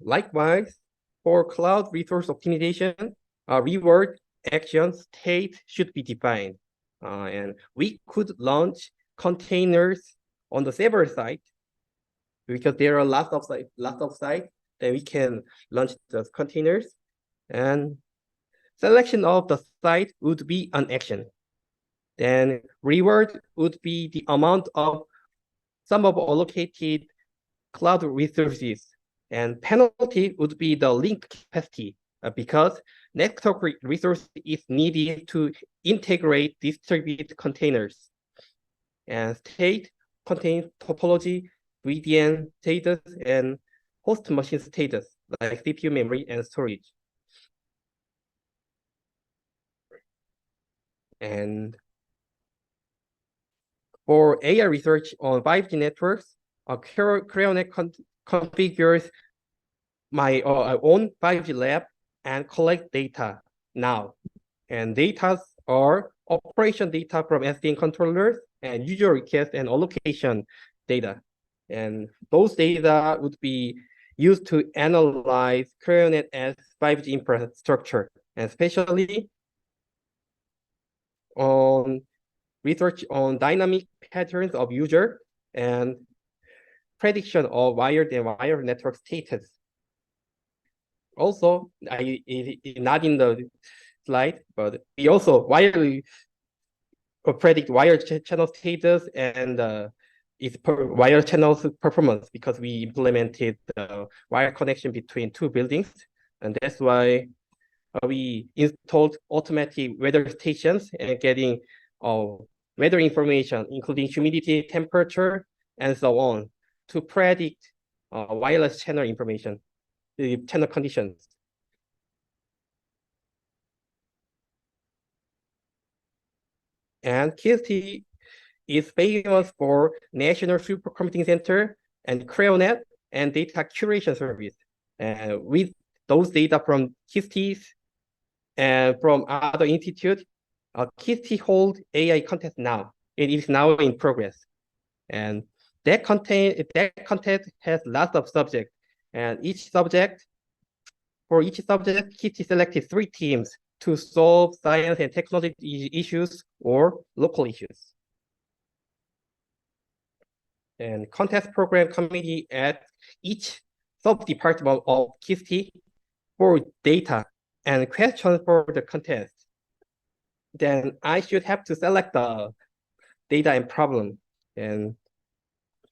Likewise, for cloud resource optimization, reward action state should be defined. And we could launch containers on the server side because there are lots of sites. Then we can launch those containers, and selection of the site would be an action. Then reward would be the amount of sum of allocated cloud resources, and penalty would be the link capacity because network resource is needed to integrate distributed containers. And state contains topology, VDN status, and host machine status, like CPU memory and storage. And for AI research on 5G networks, CreoNet configures my own 5G lab and collect data now. And data are operation data from SDN controllers and user request and allocation data. And those data would be used to analyze ClearNet as 5G infrastructure, and especially on research on dynamic patterns of user and prediction of wired and wired network status. Also, not in the slide, but we also wirely predict wired channel status and its wire channels performance, because we implemented the wire connection between two buildings, and that's why we installed automatic weather stations and getting weather information, including humidity, temperature, and so on, to predict wireless channel information, the channel conditions. And KST is famous for National Supercomputing Center and ClearNet and data curation service. With those data from KST and from other institutes, KST holds AI contest now. It is now in progress. And that contest has lots of subjects. And for each subject, KST selected 3 teams to solve science and technology issues or local issues. And contest program committee at each sub-department of KST for data and questions for the contest. Then I should have to select the data and problem. And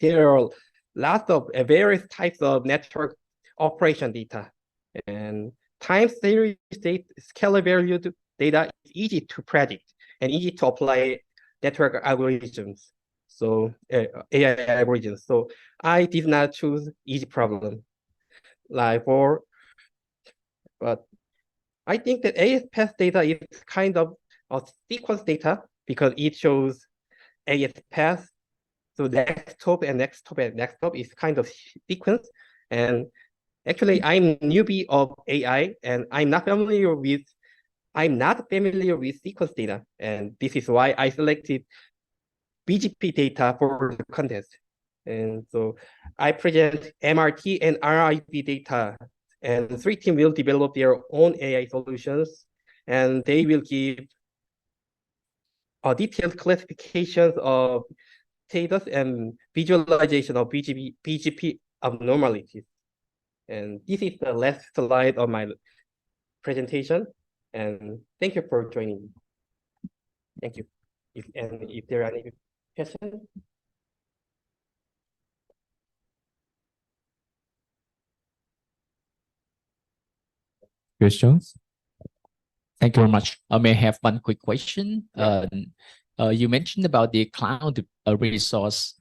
there are lots of various types of network operation data. And time series scalar value data is easy to predict and easy to apply network algorithms. So AI algorithms. So I did not choose easy problem. But I think that ASPath data is kind of a sequence data because it shows ASPath. So next hop and next hop and next hop is kind of sequence. And actually, I'm newbie of AI, and I'm not familiar with sequence data, and this is why I selected BGP data for the contest. And so I present MRT and RIP data, and 3 teams will develop their own AI solutions, and they will give detailed classifications of status and visualization of BGP abnormalities. And this is the last slide of my presentation. And thank you for joining. Thank you. If there are any questions. Questions? Thank you very much. I may have one quick question. You mentioned about the cloud resource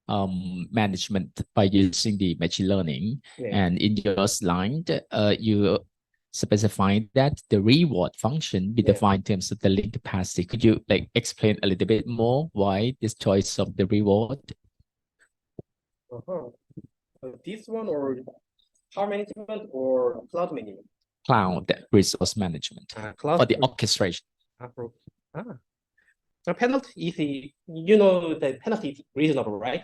management by using the machine learning, and in your slide, you specified that the reward function be defined in terms of the link capacity. Could you explain a little bit more why this choice of the reward? This one, or power management, or cloud management? Cloud resource management for the orchestration. The penalty is the penalty is reasonable, right?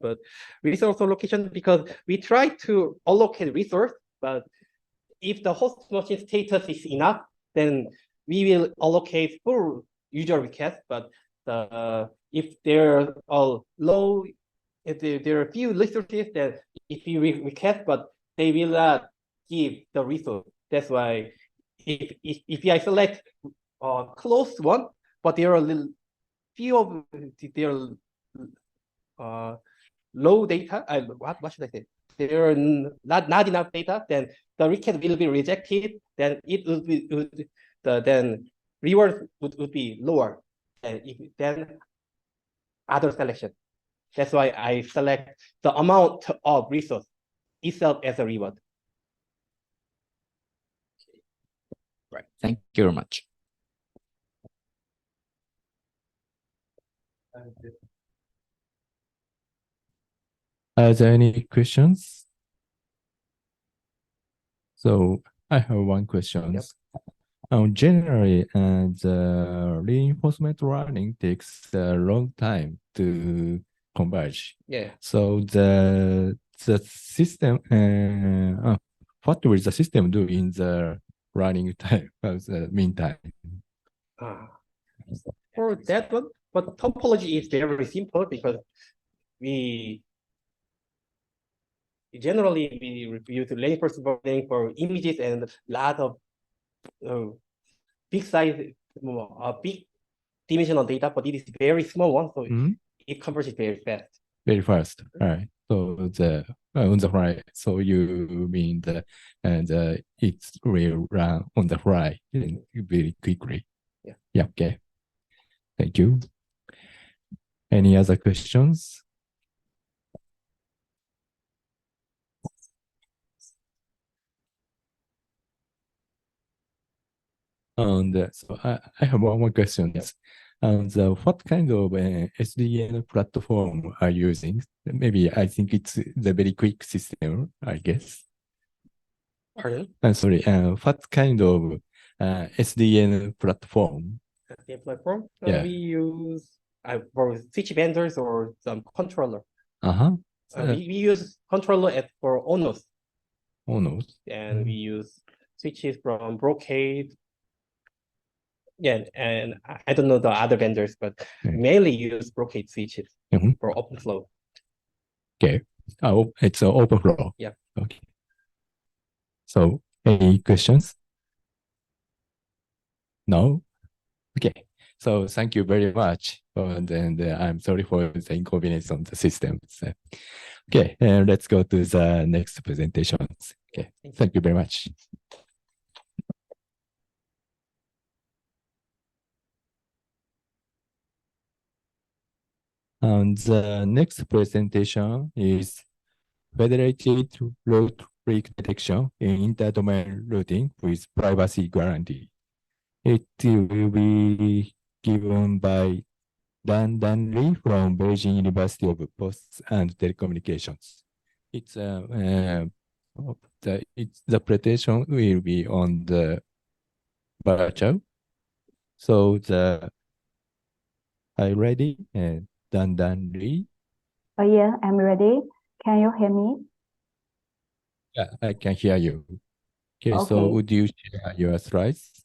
But resource allocation, because we try to allocate resource, but if the host machine status is enough, then we will allocate full user request. But if there are there are few resources that if you request, but they will not give the resource. That's why if I select close one, but there are few of their low data. What should I say? There are not enough data. Then the request will be rejected. Then it will be then reward would be lower. Then other selection. That's why I select the amount of resource itself as a reward. Right. Thank you very much. Are there any questions? So I have one question. Generally, the reinforcement learning takes a long time to converge. Yeah. So the system, what will the system do in the learning time, the meantime? For that one, but topology is very simple because we generally use reinforcement learning for images and a lot of big size, big dimensional data, but it is very small one, so it converges very fast. Very fast, right? So the on the fly. So you mean the it will run on the fly very quickly. Yeah. Yeah. Okay. Thank you. Any other questions? And so I have one more question. What kind of SDN platform are you using? Maybe I think it's the very quick system, I guess. Pardon? I'm sorry. What kind of SDN platform? SDN platform? Yeah. We use for switch vendors or some controller. We use controller for Onos. Onos. And we use switches from Brocade. Yeah, and I don't know the other vendors, but mainly use Brocade switches for OpenFlow. Okay. Oh, it's an OpenFlow. Yeah. Okay. So, any questions? No? Okay. So, thank you very much. And I'm sorry for the inconvenience on the system. So, okay, and let's go to the next presentations. Okay. Thank you very much. And the next presentation is federated route leak detection in interdomain routing with privacy guarantee. It will be given by Dan Lee from Beijing University of Posts and Telecommunications. The presentation will be on the virtual. So are you ready? Dan Lee? Oh yeah, I'm ready. Can you hear me? Yeah, I can hear you. Okay, so Okay. would you share your slides?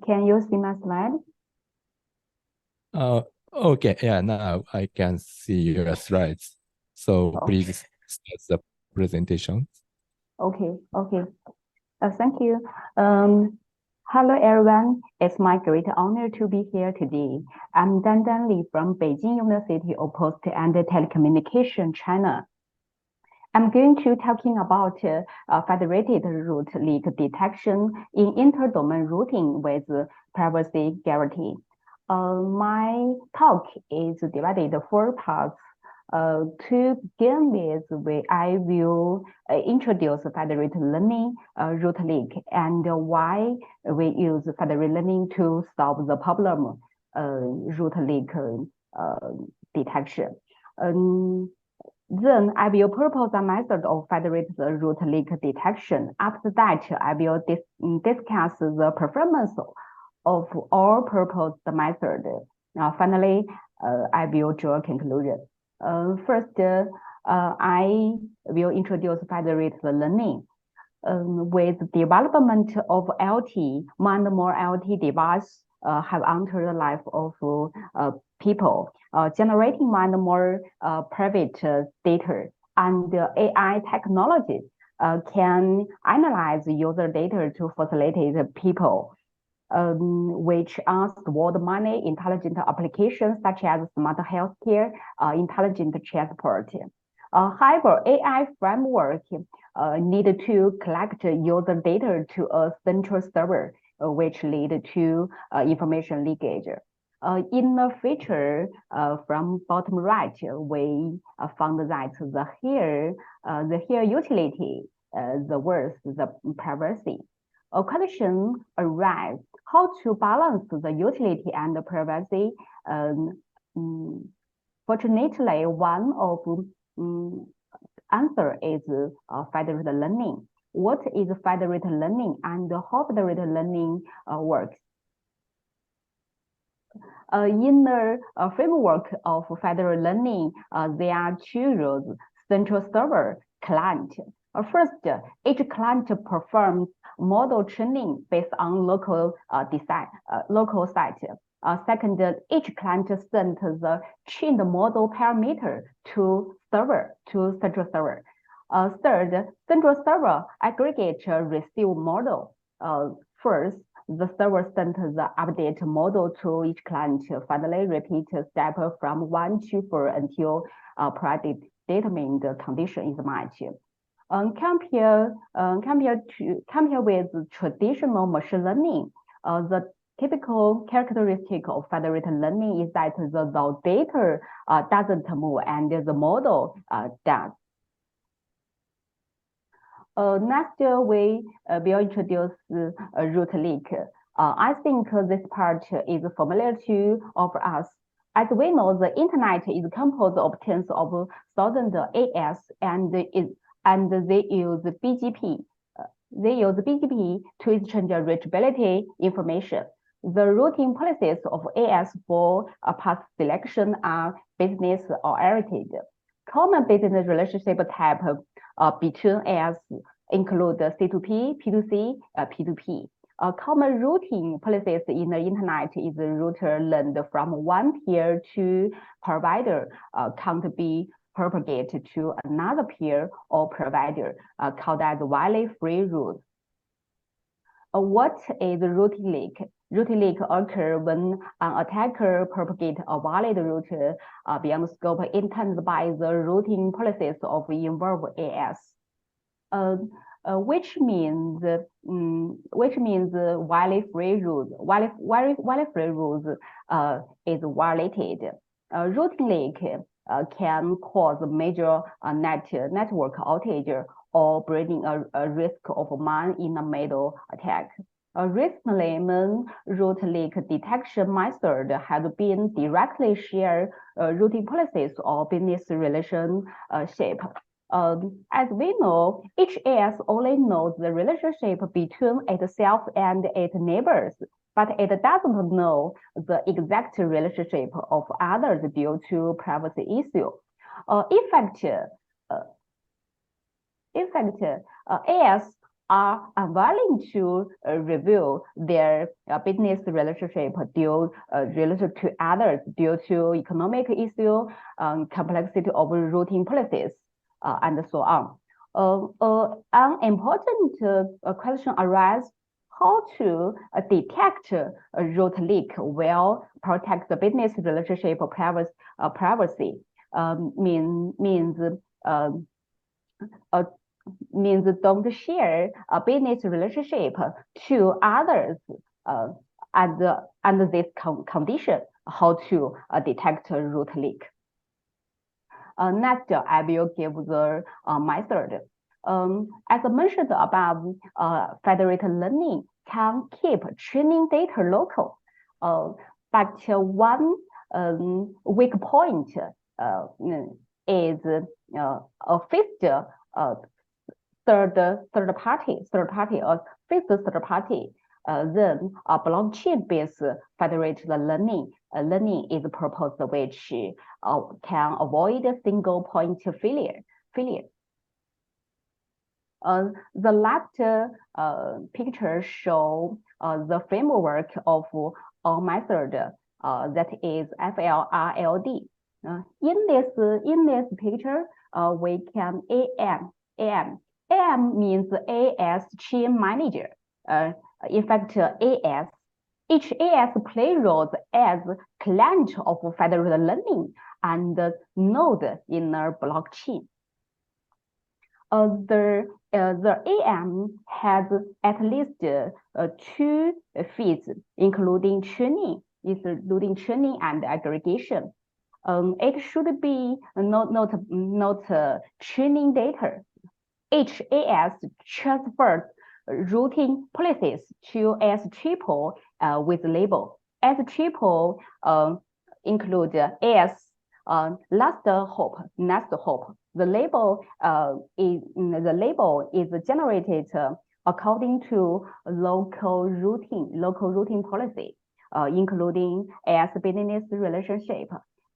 Can you see my slide? Okay, yeah, now I can see your slides. So please start the presentation. Okay. Thank you. Hello everyone. It's my great honor to be here today. I'm Dan Li from Beijing University of Post and Telecommunication, China. I'm going to talking about federated route leak detection in interdomain routing with privacy guarantee. My talk is divided in 4 parts. To begin with, I will introduce federated learning route leak and why we use federated learning to solve the problem route leak detection. Then I will propose a method of federated route leak detection. After that, I will discuss the performance of all proposed method. Finally, I will draw a conclusion. First, I will introduce federated learning. With development of LT, more and more LT devices have entered the life of people, generating more and more private data. And AI technology can analyze user data to facilitate people, which are world money intelligent applications such as smart healthcare, intelligent transport. However, AI framework need to collect user data to a central server, which lead to information leakage. In the feature from bottom right, we found that the here utility, the worth, the privacy. A question arises how to balance the utility and the privacy. Fortunately, one of answer is federated learning. What is federated learning and how federated learning works? In the framework of federated learning, there are two roles: central server, client. First, each client performs model training based on local site. Second, each client sends the trained model parameter to central server. Third, central server aggregate receive model. First, the server sends the update model to each client. Finally, repeat step from 1 to 4 until predetermined condition is met. Compare with traditional machine learning, the typical characteristic of federated learning is that the raw data doesn't move and the model does. Next, we will introduce root leak. I think this part is familiar to all of us. As we know, the internet is composed of tens of thousands of AS, and they use BGP. They use BGP to exchange reachability information. The routing policies of AS for path selection are business-oriented. Common business relationship type between AS include C2P, P2C, P2P. Common routing policies in the internet is router learned from one peer to provider can't be propagated to another peer or provider called as violation-free route. What is routing leak? Routing leak occurs when an attacker propagates a valid route beyond the scope intended by the routing policies of involved AS. Which means violation-free route. Violation-free route is violated. Routing leak can cause major network outage or bringing a risk of man-in-the-middle attack. Recently, route leak detection method has been directly shared routing policies or business relationship. As we know, each AS only knows the relationship between itself and its neighbors, but it doesn't know the exact relationship of others due to privacy issue. In fact, AS are unwilling to reveal their business relationship related to others due to economic issue, complexity of routing policies, and so on. An important question arises: how to detect a route leak while protect the business relationship privacy? Means don't share a business relationship to others under this condition. How to detect a route leak? Next, I will give the method. As mentioned above, federated learning can keep training data local, but one weak point is a fixed third party or fixed third party. Then a blockchain-based federated learning is proposed, which can avoid single point failure. The left picture shows the framework of our method that is FLRLD. In this picture, we can AM means AS chain manager. In fact, each AS play roles as client of federated learning and node in a blockchain. The AM has at least 2 feeds, including training and aggregation. It should be not training data. Each AS transfers routing policies to S triple with label. S triple include AS Next hope. The label is generated according to local routing policy, including AS business relationship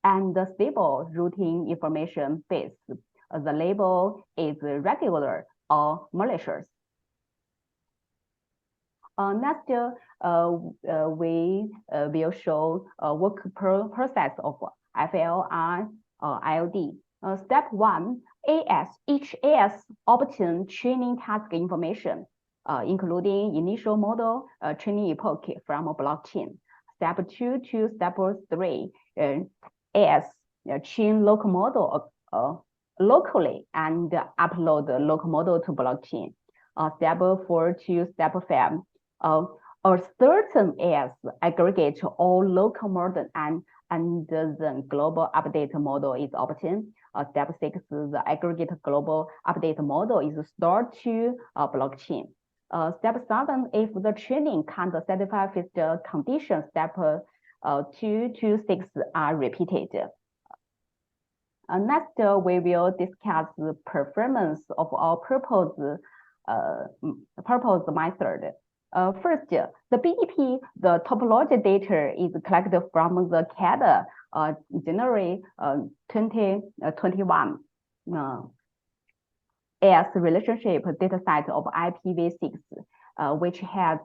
and the stable routing information base. The label is regular or malicious. Next, we will show work process of FLR ILD. Step 1, each AS obtain training task information, including initial model training epoch from a blockchain. Step 2 to step 3, AS train local model locally and upload the local model to blockchain. Step 4 to step 5, a certain AS aggregate all local model and the global update model is obtained. Step 6, the aggregate global update model is stored to blockchain. Step 7, if the training can't satisfy the condition, step 2 to 6 are repeated. Next, we will discuss the performance of our proposed method. First, the BDP, the topology data is collected from the CAD January 2021 AS relationship dataset of IPv6, which has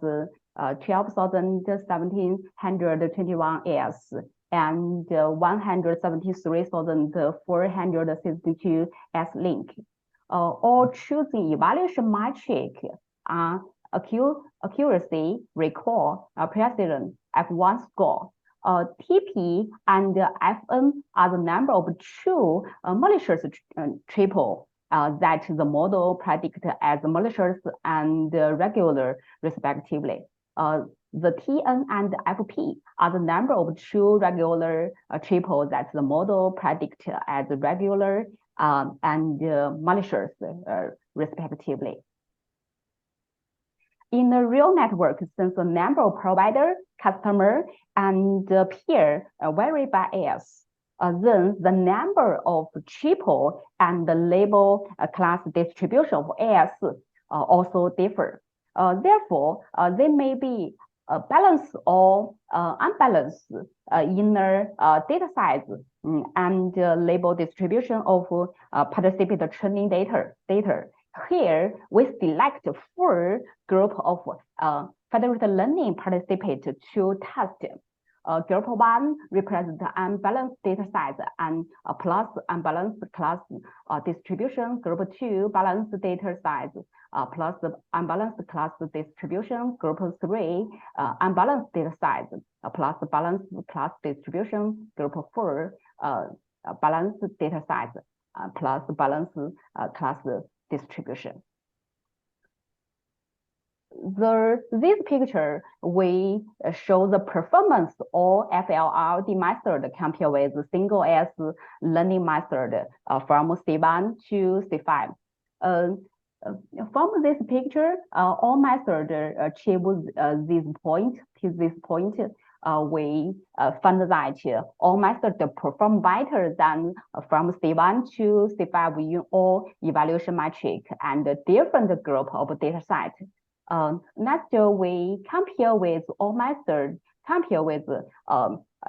12,1721 AS and 173,462 S link. All choosing evaluation metric are accuracy, recall, precision, F1 score. TP and FN are the number of true malicious triple that the model predict as malicious and regular respectively. The TN and FP are the number of true regular triple that the model predict as regular and malicious respectively. In a real network, since the number of provider, customer, and peer vary by AS, then the number of triple and the label class distribution of AS also differ. Therefore, they may be balanced or unbalanced inner data size and label distribution of participant training data. Here, we select 4 group of federated learning participants to test. Group 1 represents unbalanced data size and plus unbalanced class distribution. Group 2 balanced data size plus unbalanced class distribution. Group 3 unbalanced data size plus balanced class distribution. Group 4 balanced data size plus balanced class distribution. This picture, we show the performance of FLRD method compared with the single AS learning method from C1 to C5. From this picture, all methods achieve this point. We found that all methods perform better than from C1 to C5 in all evaluation metric and different group of data sets. Next, we compare with all methods, compare with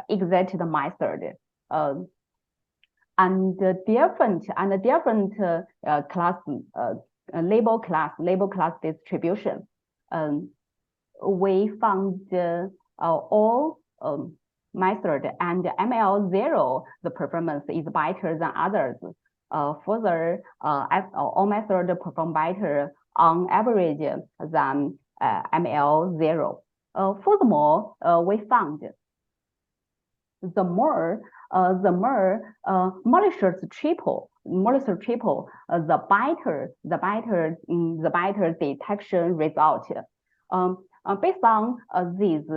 excited method, and different class label class distribution. We found all method and ML0, the performance is better than others. Further, all methods perform better on average than ML0. Furthermore, we found the more malicious triple, the better detection result. Based on these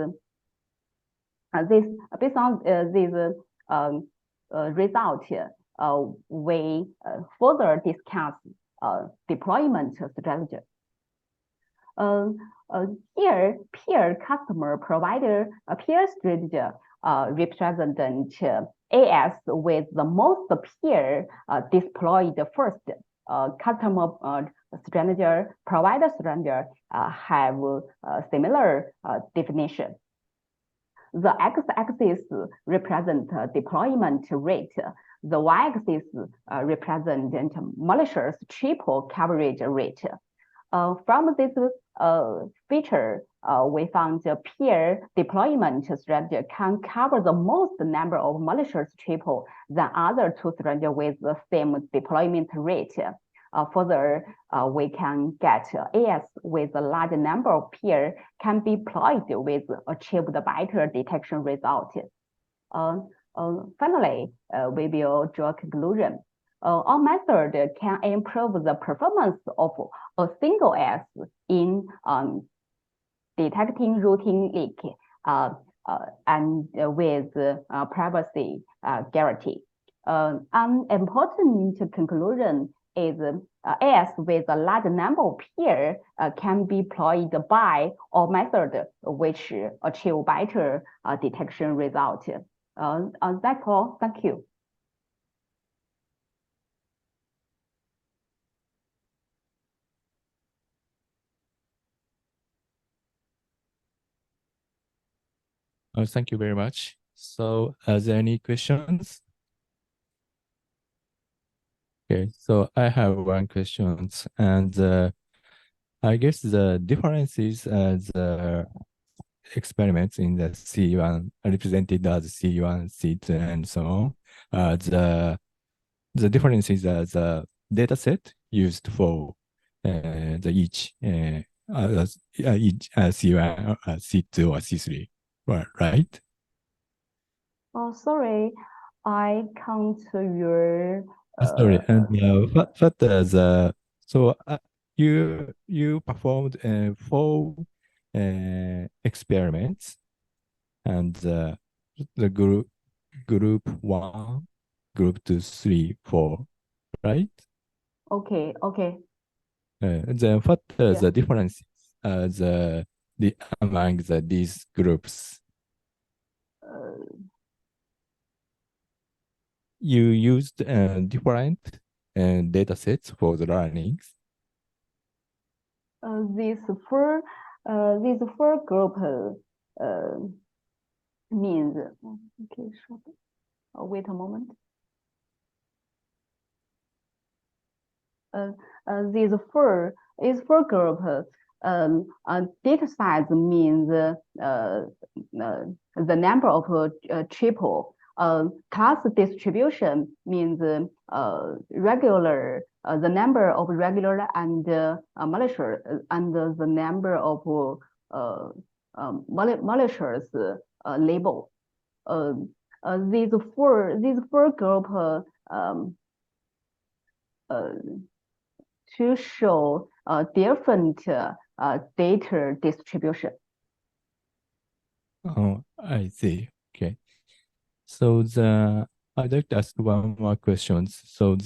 result, we further discuss deployment strategy. Here, peer customer provider peer strategy represent AS with the most peer deployed first. Customer stranger, provider stranger have similar definition. The x-axis represent deployment rate. The y-axis represent malicious triple coverage rate. From this feature, we found the peer deployment strategy can cover the most number of malicious triple than other two strategies with the same deployment rate. Further, we can get AS with a large number of peer can be deployed with achieved better detection result. Finally, we will draw a conclusion. Our method can improve the performance of a single S in detecting routine leak and with privacy guarantee. An important conclusion is AS with a large number of peer can be deployed by our method, which achieve better detection result. That's all. Thank you. Thank you very much. So, are there any questions? Okay, so I have one question, and I guess the differences as experiments in the C1 represented as C1, C2, and so on. The differences as the data set used for each C1, or C2, or C3, right? Oh, sorry, I can't your. Sorry, and you performed 4 experiments, and the group 1, group 2, 3, 4, right? Okay. Then what are the differences among these groups? You used different data sets for the learnings. These four group means okay. Wait a moment. These four group data size means the number of triple. Class distribution means regular, the number of regular and malicious, and the number of malicious label. These four group to show different data distribution. Oh, I see. Okay. So I'd like to ask one more question. So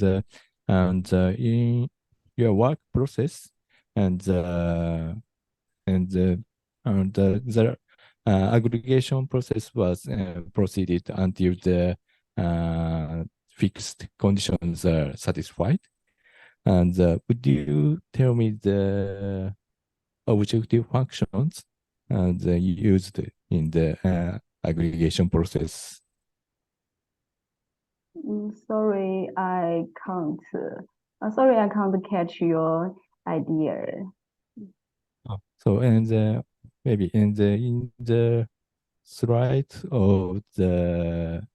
in your work process and the aggregation process was proceeded until the fixed conditions are satisfied. And would you tell me the objective functions used in the aggregation process? Sorry, I can't. Sorry, I can't catch your idea. So, and maybe in the slide of the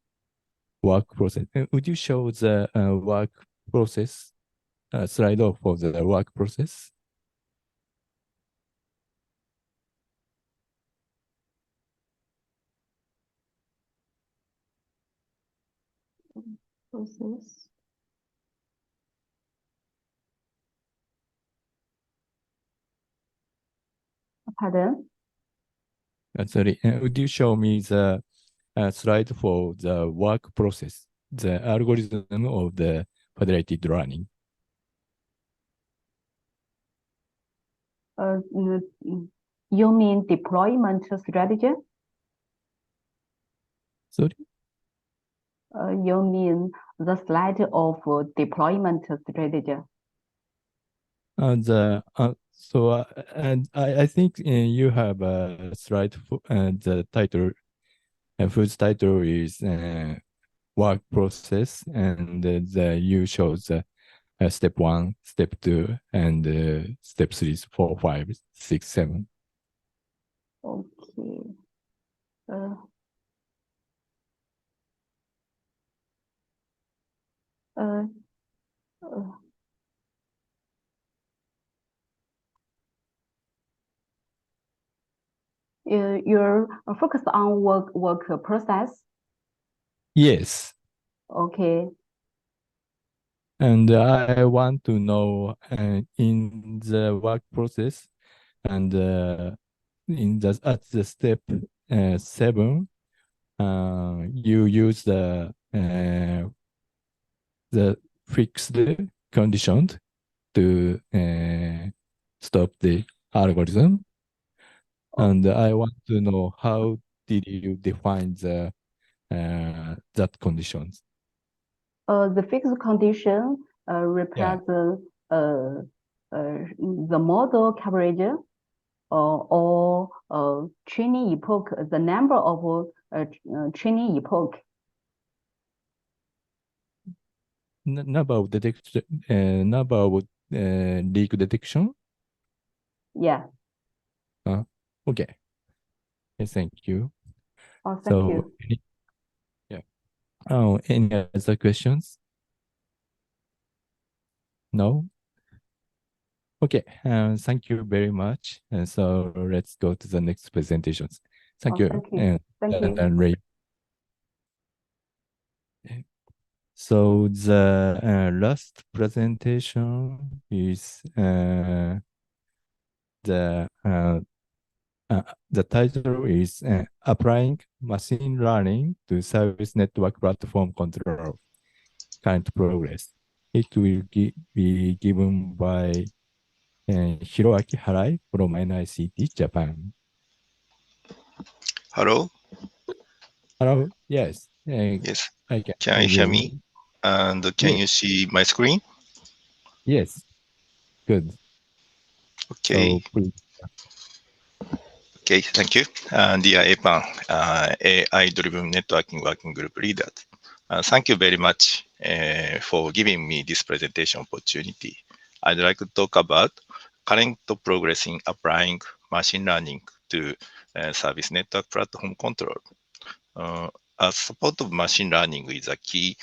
work process, would you show the work process slide for the work process? Process. Pardon? Sorry, would you show me the slide for the work process, the algorithm of the federated learning? You mean deployment strategy? Sorry. You mean the slide of deployment strategy? And I think you have a slide for the title, whose title is work process, and you show the step 1, step 2, and step 3, 4, 5, 6, 7. Okay. You're focused on work process. Yes. Okay. And I want to know in the work process and at the step 7, you use the fixed conditions to stop the algorithm. And I want to know how did you define the that conditions? The fixed condition represents the model coverage or training epoch, the number of training epoch. Number of detection, number of leak detection. Yeah. Okay. Thank you. Oh, thank you. Any other questions? No? Okay, thank you very much. And so let's go to the next presentations. Thank you. Thank you. Thank you. And Ray. So the last presentation is the title is Applying Machine Learning to Service Network Platform Control, Current Progress. It will be given by Hiroaki Harai from NICT Japan. Hello? Hello? Yes. Yes. I can Can you hear me? And can you see my screen? Yes. Good. Okay. So please. Okay, thank you. Dear APAN, AI-driven networking working group leader. Thank you very much for giving me this presentation opportunity. I'd like to talk about current progress in applying machine learning to service network platform control. Support of machine learning is a key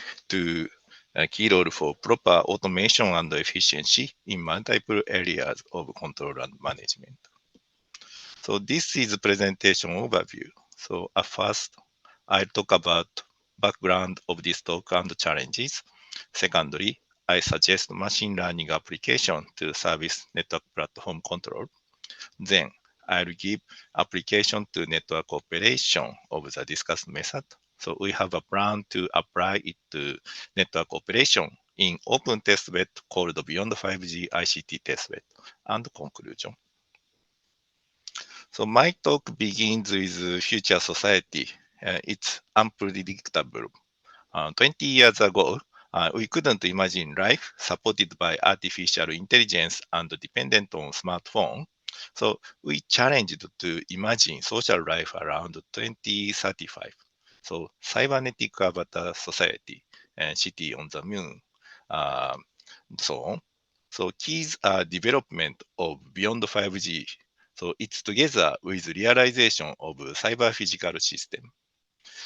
role for proper automation and efficiency in multiple areas of control and management. So this is a presentation overview. So at first, I'll talk about background of this talk and challenges. Secondly, I suggest machine learning application to service network platform control. Then I'll give application to network operation of the discussed method. So we have a plan to apply it to network operation in open testbed called Beyond 5G ICT testbed, and conclusion. So my talk begins with future society. It's unpredictable. 20 years ago, we couldn't imagine life supported by artificial intelligence and dependent on smartphone. So we challenged to imagine social life around 2035. So cybernetic avatar society and city on the moon, so on. So keys are development of beyond 5G. So it's together with realization of cyber physical system.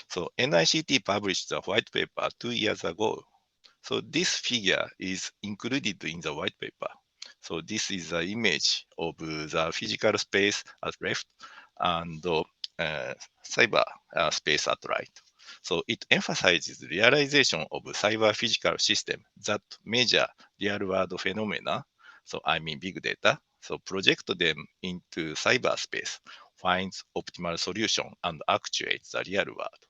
So NICT published a white paper 2 years ago. So this figure is included in the white paper. So this is the image of the physical space at left and cyber space at right. So it emphasizes realization of cyber physical system that measure real-world phenomena. So I mean big data. So project them into cyberspace, finds optimal solution and actuates the real world.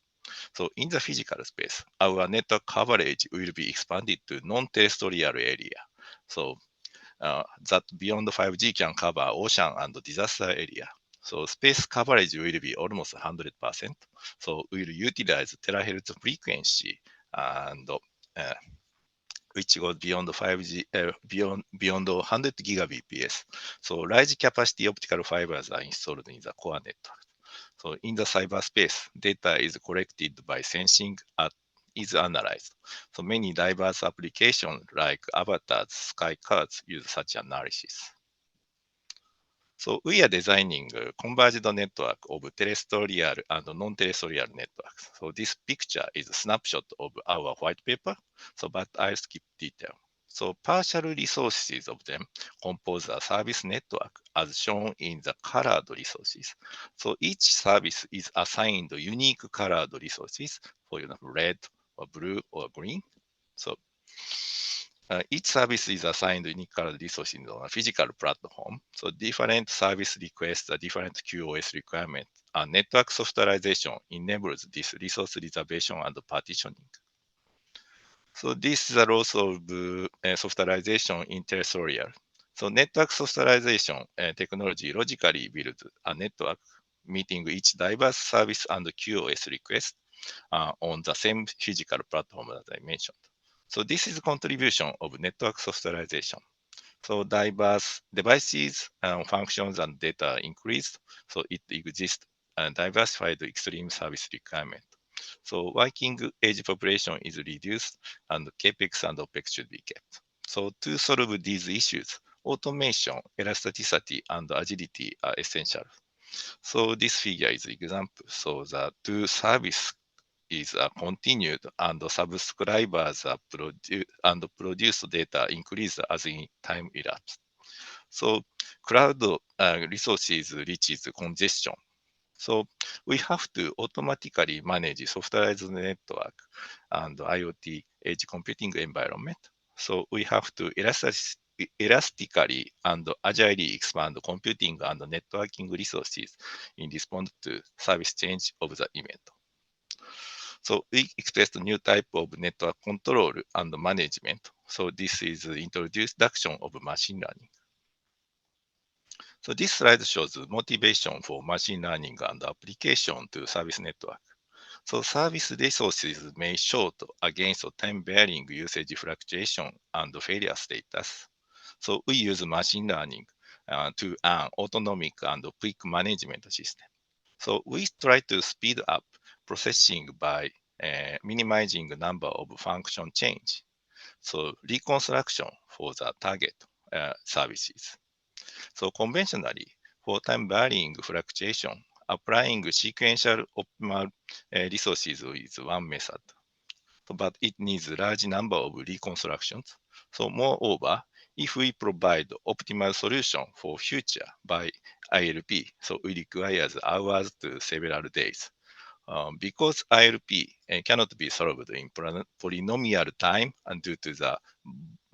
So in the physical space, our network coverage will be expanded to non-terrestrial area. So that beyond 5G can cover ocean and disaster area. So space coverage will be almost 100%. So we'll utilize terahertz frequency and which goes beyond 5G, beyond 100 gigabps. So large capacity optical fibers are installed in the core network. So in the cyberspace, data is collected by sensing is analyzed. So many diverse applications like avatars, sky cards use such analysis. So we are designing a converged network of terrestrial and non-terrestrial networks. So this picture is a snapshot of our white paper. So, but I'll skip detail. So partial resources of them compose a service network as shown in the colored resources. So each service is assigned unique colored resources, for example, red or blue or green. So each service is assigned unique colored resources on a physical platform. So different service requests a different QoS requirement. And network softwareization enables this resource reservation and partitioning. So this is a loss of softwareization in terrestrial. So network softwareization technology logically builds a network meeting each diverse service and QoS request on the same physical platform that I mentioned. So this is a contribution of network softwareization. So diverse devices, functions, and data increased. So it exists and diversified extreme service requirement. So working age population is reduced and CAPEX and OPEX should be kept. So to solve these issues, automation, elasticity, and agility are essential. So this figure is example. So the two service is continued and subscribers produce data increase as in time elapsed. So cloud resources reaches congestion. So we have to automatically manage softwareized network and IoT edge computing environment. So we have to elastically and agilely expand computing and networking resources in response to service change of the event. So we expressed a new type of network control and management. So this is the introduction of machine learning. So this slide shows motivation for machine learning and application to service network. So service resources may short against time-varying usage fluctuation and failure status. So we use machine learning to an autonomic and quick management system. So we try to speed up processing by minimizing the number of function change. So reconstruction for the target services. So conventionally, for time varying fluctuation, applying sequential optimal resources is one method, but it needs a large number of reconstructions. So moreover, if we provide optimal solution for future by ILP, so it requires hours to several days. Because ILP cannot be solved in polynomial time and due to the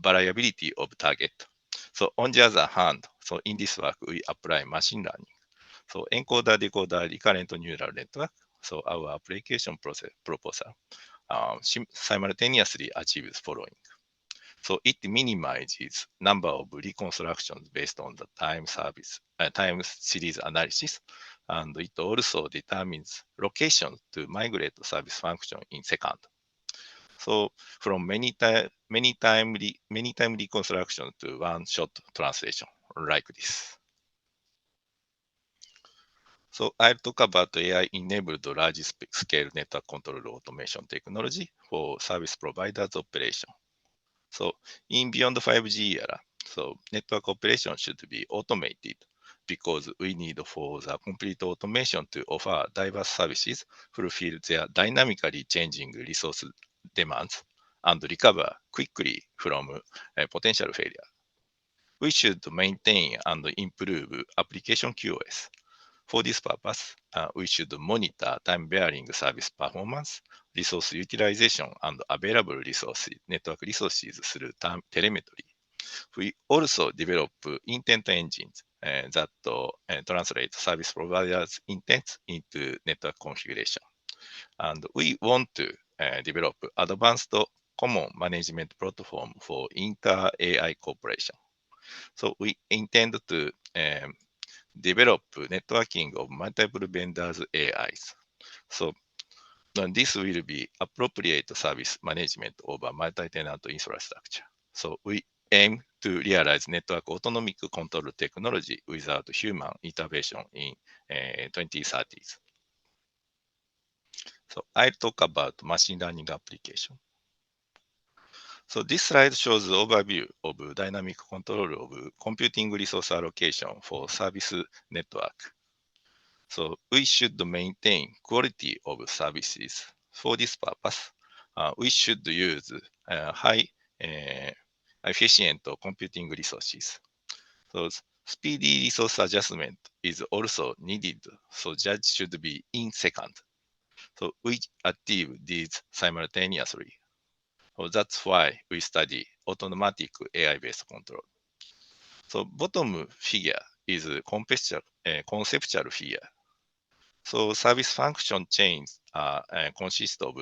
variability of target. So on the other hand, so in this work, we apply machine learning. So encoder, decoder, recurrent neural network. So our application proposal simultaneously achieves following. So it minimizes number of reconstructions based on the time series analysis, and it also determines location to migrate service function in second. So from many time reconstruction to one-shot translation like this. So I'll talk about AI-enabled large-scale network control automation technology for service providers operation. So in beyond 5G era, so network operation should be automated because we need for the complete automation to offer diverse services, fulfill their dynamically changing resource demands, and recover quickly from potential failure. We should maintain and improve application QoS. For this purpose, we should monitor time-varying service performance, resource utilization, and available resources, network resources through telemetry. We also develop intent engines that translate service providers' intents into network configuration. And we want to develop advanced common management platform for inter-AI cooperation. So we intend to develop networking of multiple vendors AIs. So this will be appropriate service management over multi-tenant infrastructure. So we aim to realize network autonomic control technology without human intervention in 2030s. So I'll talk about machine learning application. So this slide shows the overview of dynamic control of computing resource allocation for service network. So we should maintain quality of services. For this purpose, we should use high efficient computing resources. So speedy resource adjustment is also needed. So judge should be in second. So we achieve these simultaneously. So that's why we study automatic AI-based control. So bottom figure is conceptual figure. So service function chains consist of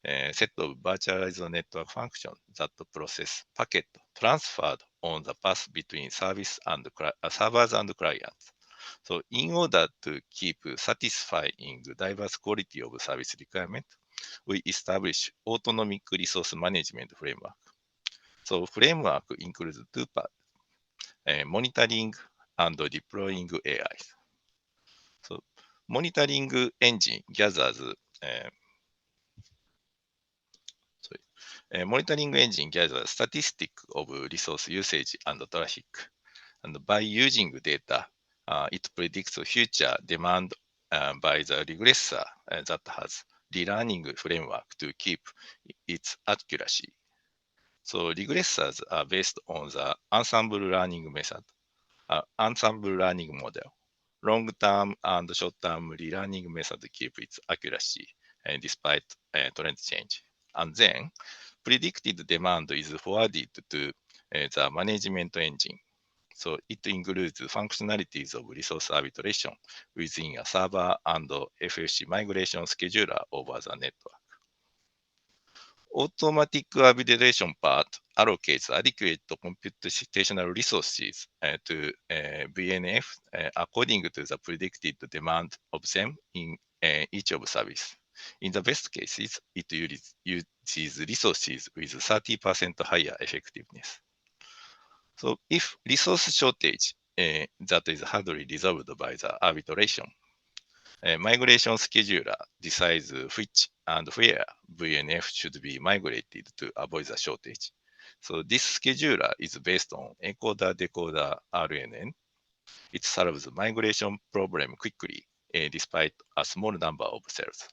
a set of virtualized network functions that process packet transferred on the path between servers and clients. So in order to keep satisfying diverse quality of service requirement, we establish autonomic resource management framework. So framework includes two parts, monitoring and deploying AIs. So monitoring engine gathers monitoring engine gathers statistics of resource usage and traffic. And by using data, it predicts future demand by the regressor that has relearning framework to keep its accuracy. So regressors are based on the ensemble learning method, ensemble learning model. Long-term and short-term relearning method keep its accuracy despite trend change. And then predicted demand is forwarded to the management engine. So it includes functionalities of resource arbitration within a server and FFC migration scheduler over the network. Automatic arbitration part allocates adequate computational resources to VNF according to the predicted demand of them in each of service. In the best cases, it uses resources with 30% higher effectiveness. So if resource shortage that is hardly resolved by the arbitration, migration scheduler decides which and where VNF should be migrated to avoid the shortage. So this scheduler is based on encoder-decoder RNN. It solves the migration problem quickly despite a small number of cells.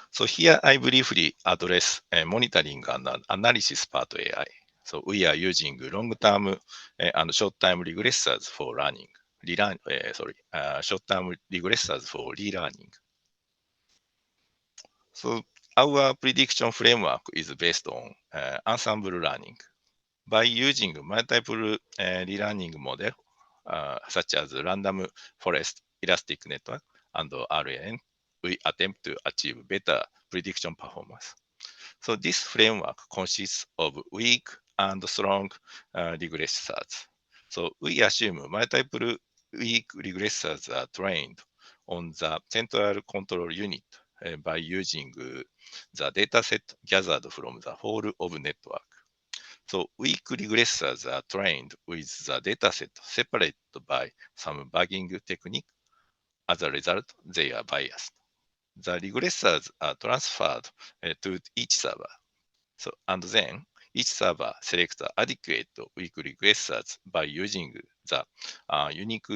So here I briefly address monitoring and analysis part AI. So we are using long-term and short-term regressors for learning. Short-term regressors for relearning. So our prediction framework is based on ensemble learning. By using multiple relearning model, such as random forest, elastic network, and RNN, we attempt to achieve better prediction performance. So this framework consists of weak and strong regressors. So we assume multiple weak regressors are trained on the central control unit by using the dataset gathered from the whole of network. So weak regressors are trained with the dataset separated by some bugging technique. As a result, they are biased. The regressors are transferred to each server. So, and then each server selects the adequate weak regressors by using the unique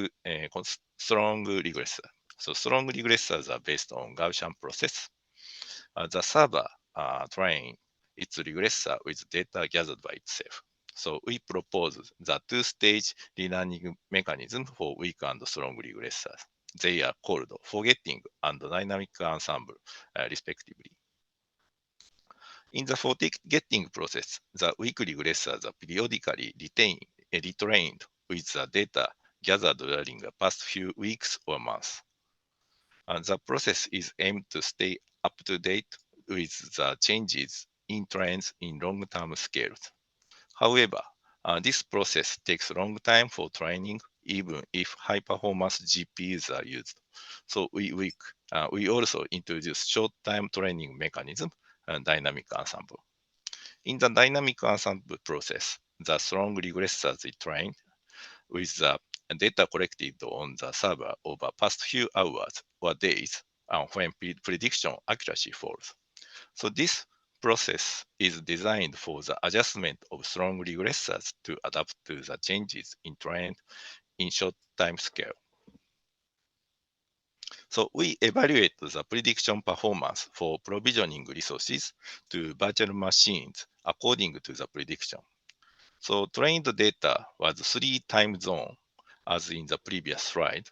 strong regressor. So strong regressors are based on Gaussian process. The server train its regressor with data gathered by itself. So we propose the two-stage relearning mechanism for weak and strong regressors. They are called forgetting and dynamic ensemble, respectively. In the forgetting process, the weak regressors are periodically retrained with the data gathered during the past few weeks or months. And the process is aimed to stay up to date with the changes in trends in long-term scales. However, this process takes a long time for training even if high-performance GPUs are used. So we also introduce short-time training mechanism and dynamic ensemble. In the dynamic ensemble process, the strong regressors is trained with the data collected on the server over past few hours or days when prediction accuracy falls. So this process is designed for the adjustment of strong regressors to adapt to the changes in trend in short time scale. So we evaluate the prediction performance for provisioning resources to virtual machines according to the prediction. So trained data was 3 time zone as in the previous slide.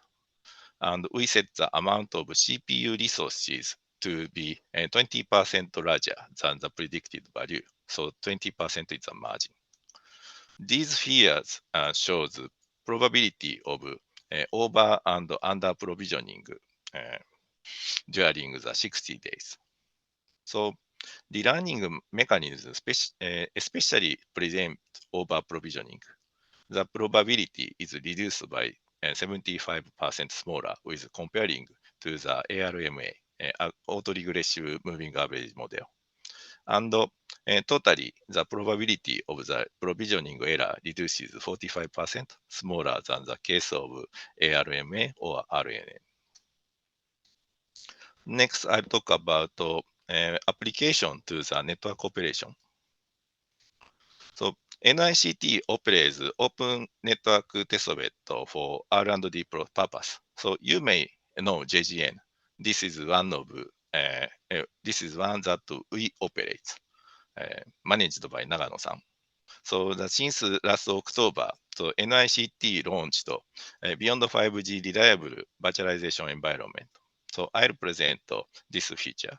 And we set the amount of CPU resources to be 20% larger than the predicted value. So 20% is the margin. These figures shows the probability of over and under provisioning during the 60 days. So the learning mechanism especially present over provisioning. The probability is reduced by 75% smaller with comparing to the ARMA, autoregressive moving average model. And totally, the probability of the provisioning error reduces 45% smaller than the case of ARMA or RNN. Next, I'll talk about application to the network operation. So NICT operates open network testbed for R&D purpose. So you may know JGN. This is one that we operate, managed by Nagano-san. So since last October, so NICT launched Beyond 5G Reliable Virtualization Environment. So I'll present this feature.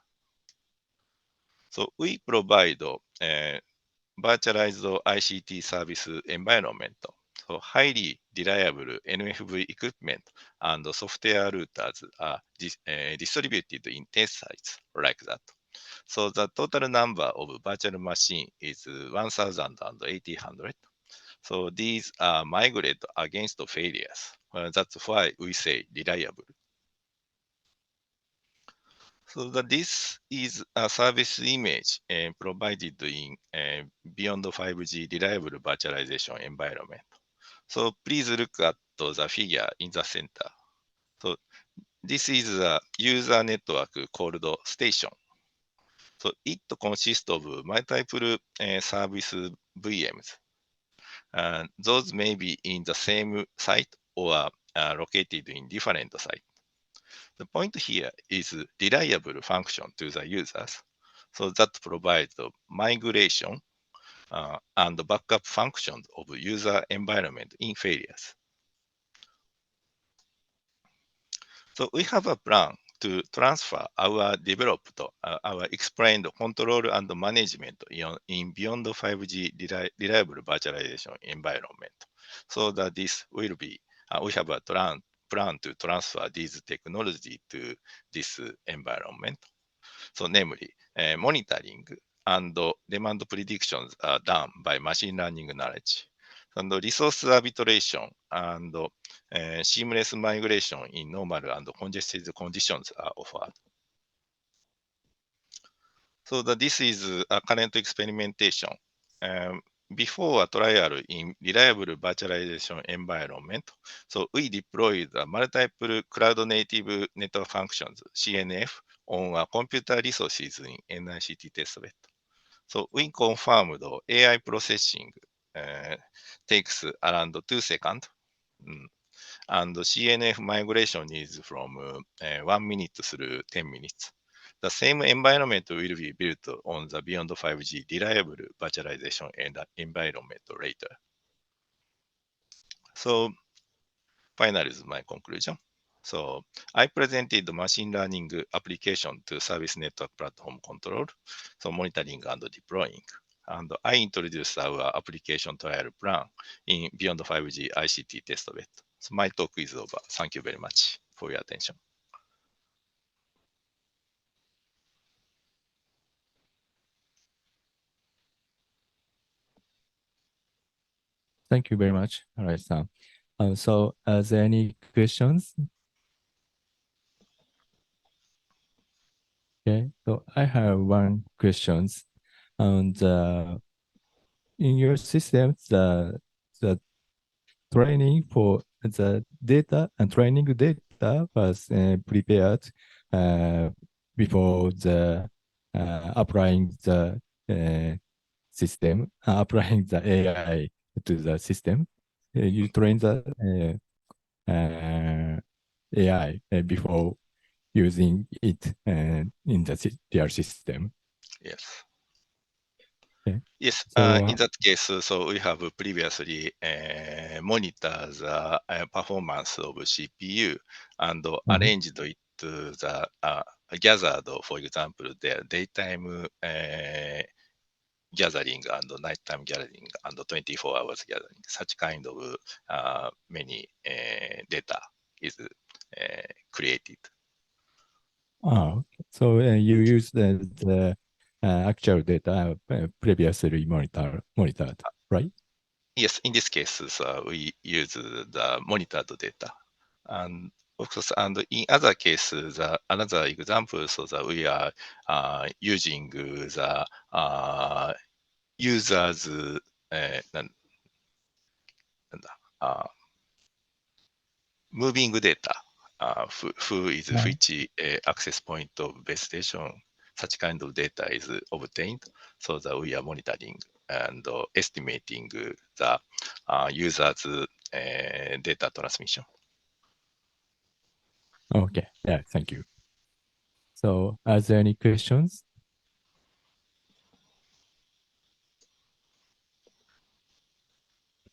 So we provide virtualized ICT service environment, so highly reliable NFV equipment and software routers are distributed in test sites like that. So the total number of virtual machines is 1,800. So these are migrated against failures. That's why we say reliable. So this is a service image provided in Beyond 5G Reliable Virtualization Environment. So please look at the figure in the center. So this is a user network called station. So it consists of multiple service VMs. Those may be in the same site or located in different sites. The point here is reliable function to the users. So that provides the migration and the backup functions of user environment in failures. So we have a plan to transfer our developed, our explained control and management in Beyond 5G reliable virtualization environment. So that this will be, we have a plan to transfer these technology to this environment. So namely, monitoring and demand predictions are done by machine learning knowledge. And resource arbitration and seamless migration in normal and congested conditions are offered. So this is a current experimentation. Before a trial in reliable virtualization environment, so we deployed multiple cloud-native network functions, CNF, on a computer resources in NICT testbed. So we confirmed AI processing takes around 2 seconds. And CNF migration is from 1 minute through 10 minutes. The same environment will be built on the Beyond 5G reliable virtualization environment later. So finally is my conclusion. So I presented the machine learning application to service network platform control, so monitoring and deploying. And I introduced our application trial plan in Beyond 5G ICT testbed. So my talk is over. Thank you very much for your attention. Thank you very much, Arai-san. So, are there any questions? Okay, so I have one questions. And in your system, the training for the data and training data was prepared before the applying the system, applying the AI to the system. You train the AI before using it in their system. Yes. Okay. Yes, So, in that case, so we have previously monitored the performance of CPU and arranged it to the gathered, for example, the daytime gathering and nighttime gathering and 24 hours gathering. Such kind of many data is created. So you use the actual data previously monitored, right? Yes, in this case, so we use the monitored data. And of course, and in other cases, another example, so that we are using the users, なんだ、moving data, who is which access point of base station, such kind of data is obtained, so that we are monitoring and estimating the users' data transmission. Okay, yeah, thank you. So, are there any questions?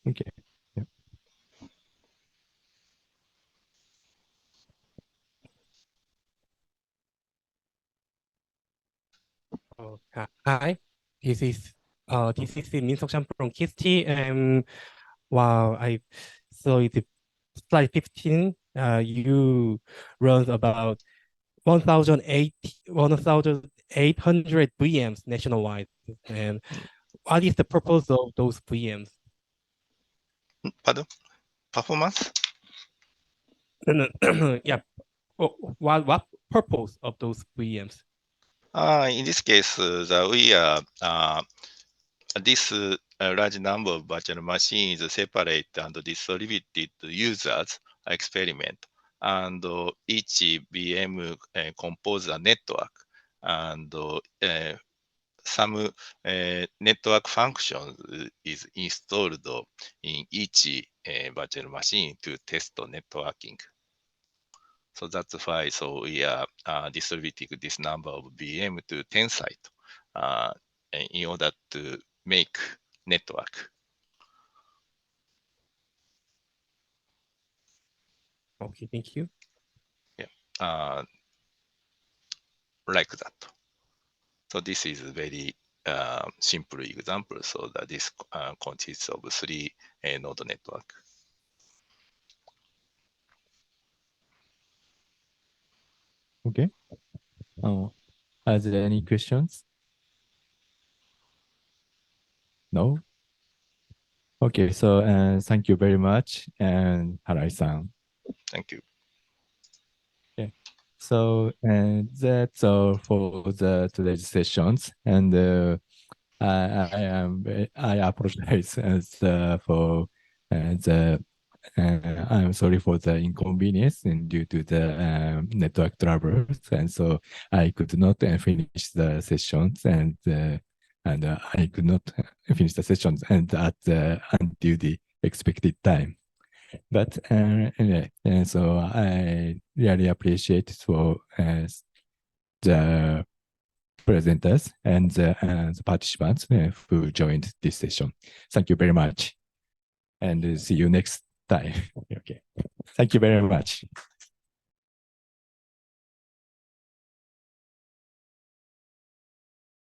Okay. Yeah. Oh, hi, this is Min Sok-chan from KIST. Wow, so it's slide 15. You run about 1,800 VMs nationwide. And what is the purpose of those VMs? Pardon? Performance? Yeah. What purpose of those VMs? In this case, we are this large number of virtual machines separate and distributed users experiment, and each VM composes a network, and some network functions is installed in each virtual machine to test networking. So that's why we are distributing this number of VM to 10 sites in order to make network. Okay, thank you. Yeah, like that. So this is a very simple example. So that this consists of 3 node network. Okay. Are there any questions? No? Okay, so thank you very much, and Harai-san. Thank you. Okay. So that's all for the today's sessions, and I apologize for the I'm sorry for the inconvenience and due to the network troubles, and so I could not finish the sessions, and I could not finish the sessions and until the expected time. But anyway, and so I really appreciate for the presenters and the participants who joined this session. Thank you very much, and see you next time. Okay, thank you very much.